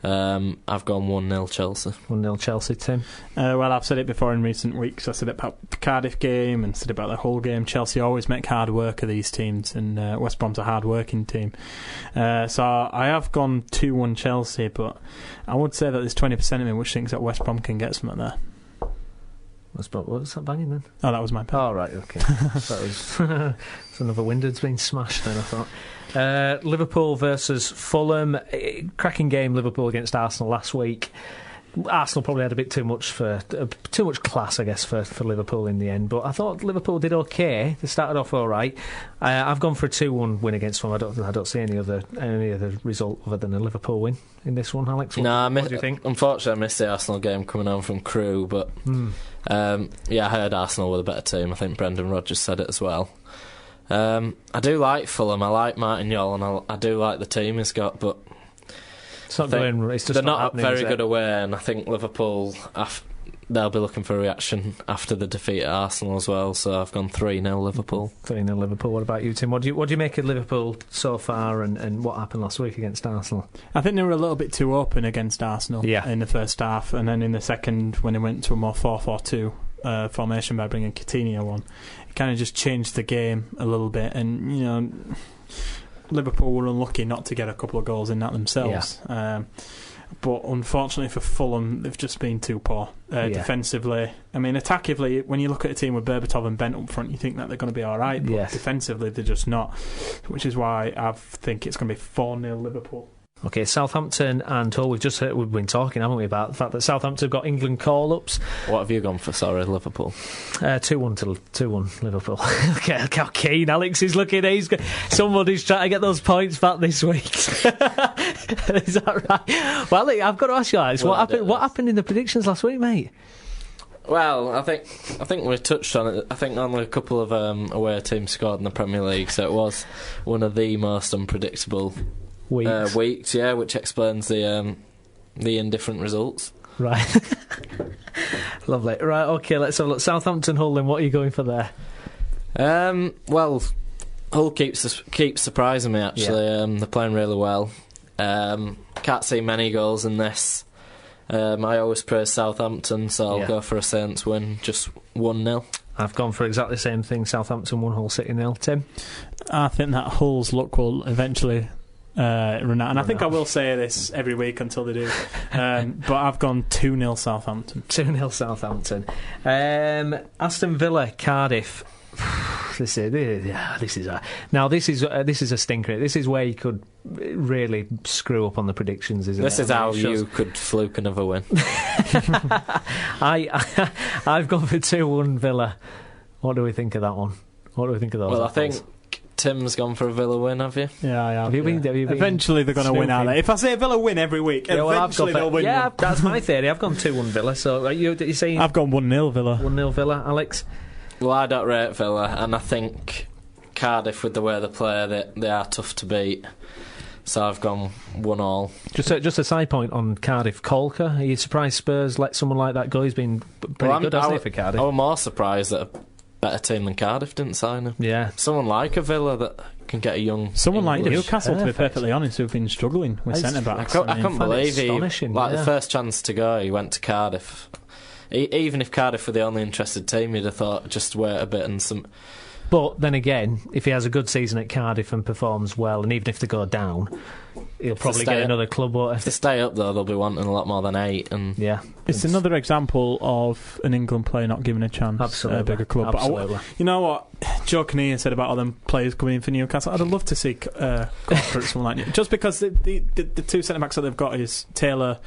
I've gone 1-0 Chelsea. 1-0 Chelsea, Tim. Well, I've said it before in recent weeks. I said it about the Cardiff game and said about the whole game. Chelsea always make hard work of these teams, and West Brom's a hard-working team. So I have gone 2-1 Chelsea, but I would say that there's 20% of me which thinks that West Brom can get something there. What was that banging then? Oh, that was my pen. Oh, right, okay. That was another window's been smashed then, I thought. Liverpool versus Fulham. Cracking game, Liverpool against Arsenal last week. Arsenal probably had a bit too much class, I guess, for Liverpool in the end. But I thought Liverpool did okay. They started off all right. I've gone for a 2-1 win against Fulham. I don't see any other result other than a Liverpool win in this one, Alex. What do you think? Unfortunately, I missed the Arsenal game coming on from Crewe, but I heard Arsenal were the better team. I think Brendan Rodgers said it as well. I do like Fulham. I like Martin Yol, and I do like the team he's got, but it's not going. It's just they're not very good away, and I think Liverpool, they'll be looking for a reaction after the defeat at Arsenal as well. So I've gone 3-0 Liverpool. 3-0 Liverpool. What about you, Tim? What do you make of Liverpool so far, and what happened last week against Arsenal? I think they were a little bit too open against Arsenal in the first half, and then in the second, when they went to a more 4-4-2 formation by bringing Coutinho on, it kind of just changed the game a little bit, and Liverpool were unlucky not to get a couple of goals in that themselves. But unfortunately for Fulham, they've just been too poor defensively. I mean, attackively, when you look at a team with Berbatov and Bent up front, you think that they're going to be all right, but defensively they're just not, which is why I think it's going to be 4-0 Liverpool. Okay, Southampton and Hull. We've been talking, haven't we, about the fact that Southampton have got England call-ups. What have you gone for? Sorry, Liverpool. 2-1 Liverpool. Okay, look how keen Alex is looking. Somebody's trying to get those points back this week. Is that right? Well, I've got to ask you, Alex, what happened in the predictions last week, mate? Well, I think we touched on it. I think only a couple of away teams scored in the Premier League, so it was one of the most unpredictable weeks, which explains the indifferent results. Right. Lovely. Right, okay, let's have a look. Southampton, Hull, then what are you going for there? Well, Hull keeps surprising me, actually. They're playing really well. Can't see many goals in this. I always praise Southampton, so I'll go for a Saints win, just 1-0. I've gone for exactly the same thing. Southampton 1, Hull City 0. Tim? I think that Hull's luck will eventually run out, and I think I will say this every week until they do. But I've gone 2-0 Southampton. 2-0 Southampton. Aston Villa, Cardiff. This is a stinker. This is where you could really screw up on the predictions, isn't it? This is how you could fluke another win. I've gone for 2-1 Villa. What do we think of that one? What do we think of those? Well, I think Tim's gone for a Villa win, have you? Yeah, I have. Have you been eventually they're going to win out there. If I say Villa win every week, eventually they'll win. Yeah, that's my theory. I've gone 2-1 Villa. So you saying? I've gone 1-0 Villa. 1-0 Villa, Alex? Well, I don't rate Villa, and I think Cardiff, with the way they play, they are tough to beat. So I've gone 1-1. Just a side point on Cardiff. Colker, are you surprised Spurs let someone like that go? He's been pretty good, hasn't he, for Cardiff? I was more surprised that a better team than Cardiff didn't sign him. Yeah. Someone like a Villa that can get a young... Someone like Newcastle, to be perfectly honest, who've been struggling with centre-backs. I couldn't believe the first chance to go, he went to Cardiff. Even if Cardiff were the only interested team, you'd have thought just wait a bit and some... But then again, if he has a good season at Cardiff and performs well, and even if they go down, he'll probably get another club. If they stay up, though, they'll be wanting a lot more than 8. And it's another example of an England player not given a chance at a bigger club. Absolutely. But you know what Joe Kinnear said about all them players coming in for Newcastle? I'd love to see Corker at someone like Newcastle. Just because the two centre-backs that they've got is Taylor,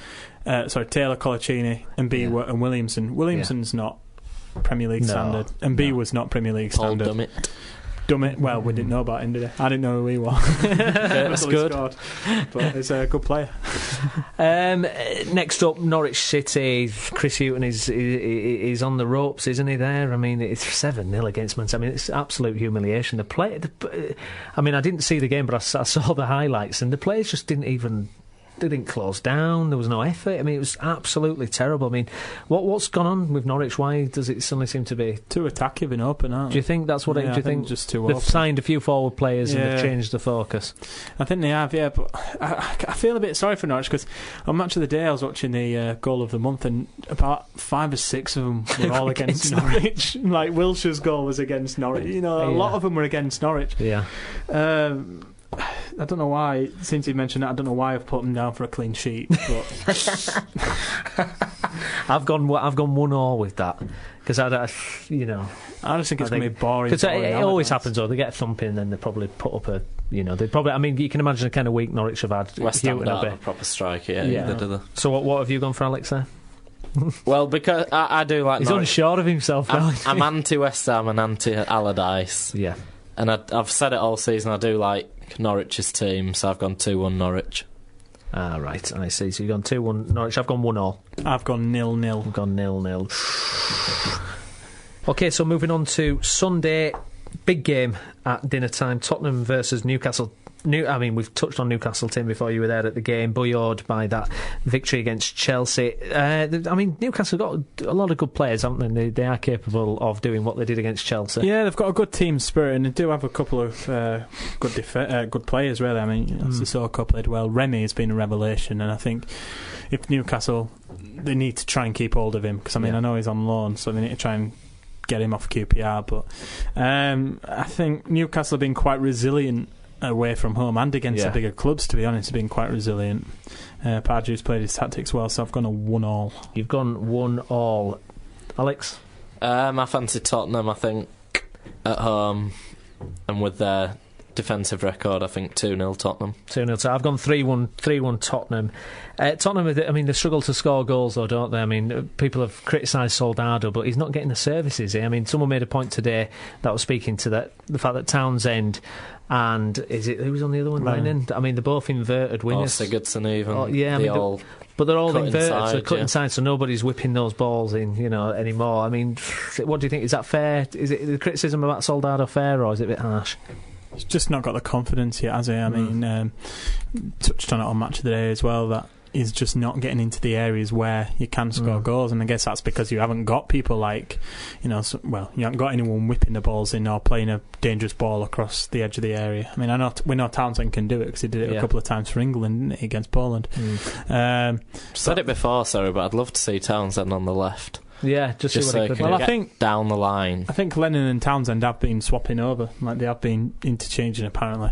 Colaccini, and and Williamson. Williamson's not Premier League standard, and B was not Premier League standard. Dummett. Well, we didn't know about him, did he? I didn't know who he was. That's good. But he's a good player. Next up, Norwich City. Chris Hughton is on the ropes, isn't he? There, I mean, it's 7-0 against Man City. I mean, it's absolute humiliation. I mean, I didn't see the game, but I saw the highlights, and the players just didn't even they didn't close down. There was no effort. I mean, it was absolutely terrible. I mean, what's gone on with Norwich? Why does it suddenly seem to be too attacking and open? Do you think that's what it? Do you think just too they've open. Signed a few forward players and they've changed the focus? I think they have, yeah. But I feel a bit sorry for Norwich because on Match of the Day I was watching the goal of the month and about 5 or 6 of them were all against Norwich. Like Wilshire's goal was against Norwich. You know, a lot of them were against Norwich. Yeah. I don't know why. Since you mentioned that, I don't know why I've put them down for a clean sheet. But I've gone 1-1 with that because I just think it's going to be boring. Because it always happens. Though they get a thumping, then they probably put up a. They probably. I mean, you can imagine the kind of week Norwich have had. West Ham don't have a proper striker. Yeah. So what have you gone for, Alex? There? Well, because I do like. He's Norwich. unsure of himself. I'm anti West Ham and anti Allardyce. Yeah. And I've said it all season. I do like Norwich's team, so I've gone 2-1 Norwich. Ah, right. I see. So you've gone 2-1 Norwich. I've gone 1-1. I've gone 0-0. I've gone 0-0. Okay, so moving on to Sunday, big game at dinner time. Tottenham versus Newcastle. We've touched on Newcastle, Tim, before you were there at the game, buoyed by that victory against Chelsea. Newcastle got a lot of good players, haven't they? They are capable of doing what they did against Chelsea. Yeah, they've got a good team spirit, and they do have a couple of good players, really. I mean, Sissoko played well. Remy has been a revelation, and I think if Newcastle, they need to try and keep hold of him, because, I know he's on loan, so they need to try and get him off QPR, but I think Newcastle have been quite resilient away from home and against the bigger clubs, to be honest, have been quite resilient. Pardew's played his tactics well, so I've gone a 1-1. You've gone 1-1. Alex? I fancy Tottenham, I think, at home, and with their defensive record, I think 2-0 Tottenham. 2-0. So I've gone 3-1 Tottenham. Tottenham, they struggle to score goals, though, don't they? I mean, people have criticised Soldado, but he's not getting the services here. I mean, someone made a point today that was speaking to the fact that Townsend and who was on the other one? Lennon. I mean, they're both inverted wingers. Sigurdsson even. But they're all inverted, inside, so they're cut inside, so nobody's whipping those balls in, anymore. I mean, what do you think? Is that fair? Is it the criticism about Soldado fair, or is it a bit harsh? He's just not got the confidence yet, has he? I mean, touched on it on Match of the Day as well, that he's just not getting into the areas where you can score goals, and I guess that's because you haven't got people like, you haven't got anyone whipping the balls in or playing a dangerous ball across the edge of the area. I mean, we know Townsend can do it because he did it a couple of times for England, didn't he, against Poland. Said it before, sorry, but I'd love to see Townsend on the left. Yeah, just see what he could do. I think down the line. I think Lennon and Townsend have been swapping over, like they have been interchanging apparently.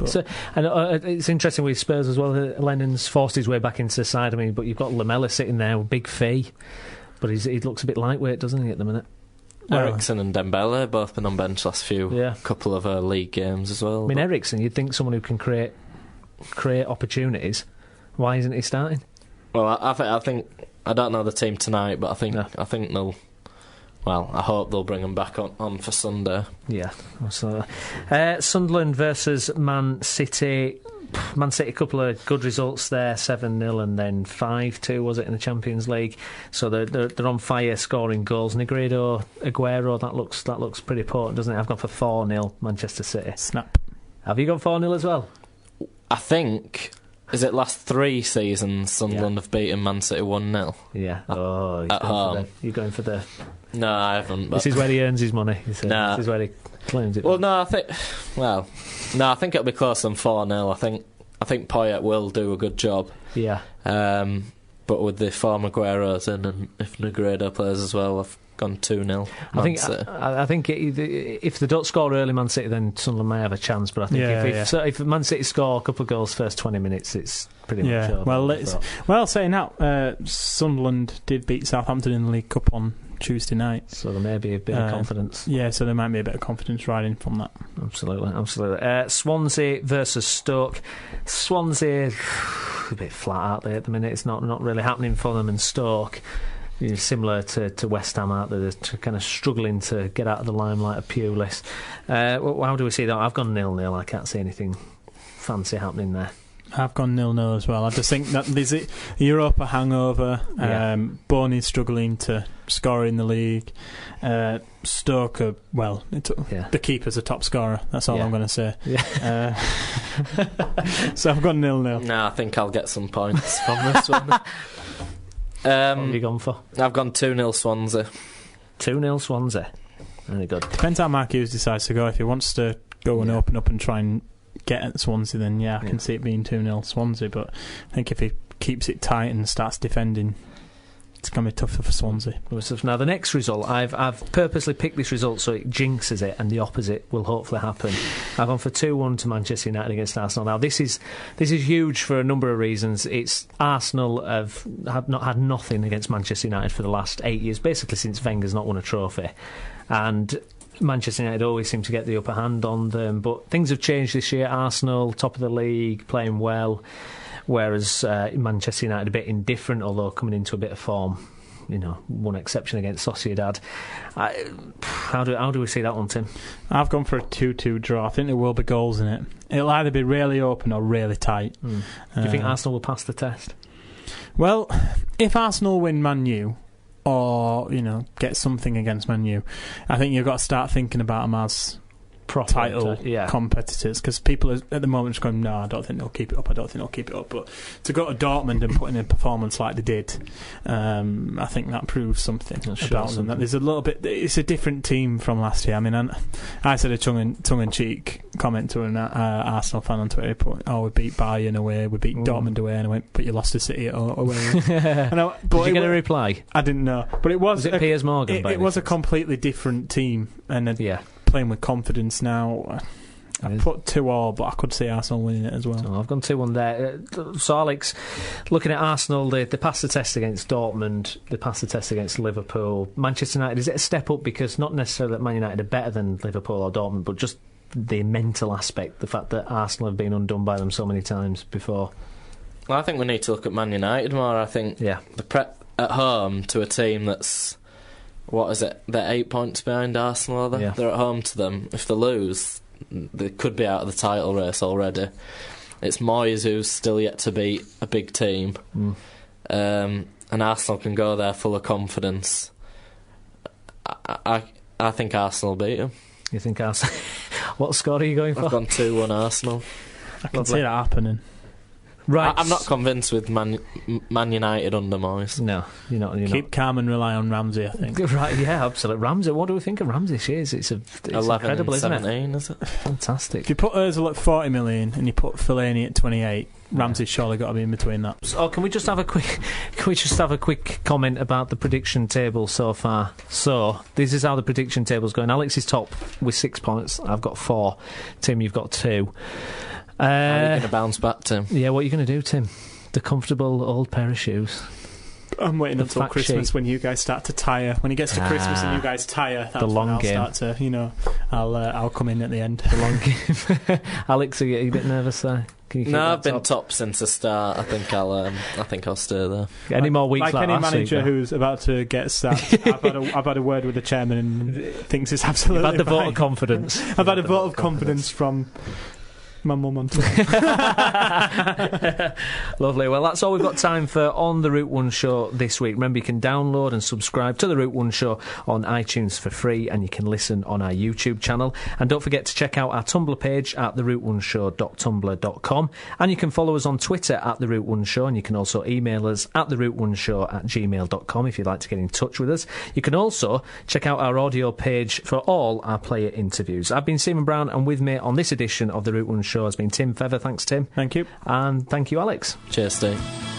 So, and it's interesting with Spurs as well. Lennon's forced his way back into the side. I mean, but you've got Lamella sitting there with big fee, but he looks a bit lightweight, doesn't he, at the minute? Eriksen and Dembele both been on bench last couple of league games as well. I mean, Eriksen, you'd think someone who can create opportunities. Why isn't he starting? Well, I think I don't know the team tonight, but I think they'll. Well, I hope they'll bring them back on for Sunday. Yeah. So, Sunderland versus Man City. Man City, a couple of good results there, 7-0 and then 5-2, was it, in the Champions League? So they're on fire, scoring goals. Negredo, Aguero, that looks pretty potent, doesn't it? I've gone for 4-0 Manchester City. Snap. Have you gone 4-0 as well? I think. Is it last 3 seasons Sunderland have beaten Man City 1-0? Yeah. At home. You're going for the... No, I haven't. This is where he earns his money. This is where he claims it. Well, no, I think it'll be closer than 4-0. I think Poyet will do a good job. Yeah. But with the former Aguero's in, and if Negredo plays as well, I've gone 2-0. I think if they don't score early, Man City, then Sunderland may have a chance. But I think if Man City score a couple of goals first 20 minutes, it's pretty much over. Well, saying that, Sunderland did beat Southampton in the League Cup on Tuesday night, so there may be a bit of confidence. Yeah, so there might be a bit of confidence riding from that. Absolutely. Swansea versus Stoke. Swansea a bit flat out there at the minute. It's not really happening for them, and Stoke, similar to West Ham out there, they're kind of struggling to get out of the limelight of Pulis. How do we see that? I've gone 0-0. I can't see anything fancy happening there. I've gone 0-0 as well. I just think that there's a Europa hangover. Boney's struggling to score in the league. Stoke, the keeper's a top scorer. That's all I'm going to say. Yeah. So I've gone 0-0. No, I think I'll get some points from this one. What have you gone for? I've gone 2-0 Swansea. 2-0 Swansea. Very good. Depends how Mark Hughes decides to go. If he wants to go and open up and try and get at Swansea, then I can see it being 2-0 Swansea. But I think if he keeps it tight and starts defending, it's going to be tougher for Swansea. Now, the next result, I've purposely picked this result so it jinxes it, and the opposite will hopefully happen. I've gone for 2-1 to Manchester United against Arsenal. Now, this is huge for a number of reasons. It's Arsenal have not had nothing against Manchester United for the last 8 years, basically since Wenger's not won a trophy, and Manchester United always seem to get the upper hand on them. But things have changed this year. Arsenal, top of the league, playing well, whereas Manchester United a bit indifferent, although coming into a bit of form. One exception against Sociedad. How do we see that one, Tim? I've gone for a 2-2 draw. I think there will be goals in it. It'll either be really open or really tight. Do you think Arsenal will pass the test? Well, if Arsenal win Man U, or get something against Man U, I think you've got to start thinking about them as title competitors, because people are at the moment just going, no, I don't think they'll keep it up, but to go to Dortmund and put in a performance like they did, I think that proves something about them, that there's a little bit, it's a different team from last year. I mean, I said a tongue-in-cheek comment to an Arsenal fan on Twitter, we beat Bayern away, we beat Dortmund away, and I went, but you lost to City away. Did you get a reply? I didn't know, but it was it Piers Morgan? It was a completely different team, and playing with confidence now. I put 2-2, but I could see Arsenal winning it as well. I've gone 2-1 there. So, Alex, looking at Arsenal, they passed the test against Dortmund, they passed the test against Liverpool. Manchester United, is it a step up? Because not necessarily that Man United are better than Liverpool or Dortmund, but just the mental aspect, the fact that Arsenal have been undone by them so many times before. Well, I think we need to look at Man United more. I think the prep at home to a team that's, what is it? They're 8 points behind Arsenal. They're at home to them. If they lose, they could be out of the title race already. It's Moyes who's still yet to beat a big team, and Arsenal can go there full of confidence. I think Arsenal beat them. You think Arsenal? What score are you going for? I've gone 2-1 Arsenal. I can see that happening. Right. I'm not convinced with Man United under Moyes. No, you're not. Keep calm and rely on Ramsey, I think. Right, yeah, absolutely. Ramsey, what do we think of Ramsey this year? It's 11 incredible, isn't it? 17, is it? Fantastic. If you put Ozil at 40 million and you put Fellaini at 28, Ramsey's surely got to be in between that. So, can we just have a quick comment about the prediction table so far? So, this is how the prediction table's going. Alex is top with 6 points. I've got 4. Tim, you've got 2. How are you going to bounce back, Tim? Yeah, what are you going to do, Tim? The comfortable old pair of shoes. I'm waiting until Christmas when you guys start to tire. When it gets to Christmas and you guys tire, that's the long when I'll game. Start to, I'll come in at the end. The long game. Alex, are you a bit nervous there? No, I've been top since the start. I think I'll stay there. Any more weeks like any last manager week, who's about to get sacked? I've had a word with the chairman and thinks it's absolutely You've had the fine. vote of confidence. I've had a vote of confidence from my mum on Twitter. Lovely. Well, that's all we've got time for on The Route 1 Show this week. Remember, you can download and subscribe to The Route 1 Show on iTunes for free, and you can listen on our YouTube channel. And don't forget to check out our Tumblr page at theroute1show.tumblr.com, and you can follow us on Twitter at The Route 1 Show, and you can also email us at theroute1show@gmail.com if you'd like to get in touch with us. You can also check out our audio page for all our player interviews. I've been Stephen Brown, and with me on this edition of The Route 1 Show has been Tim Feather. Thanks, Tim. Thank you. And thank you, Alex. Cheers, Steve.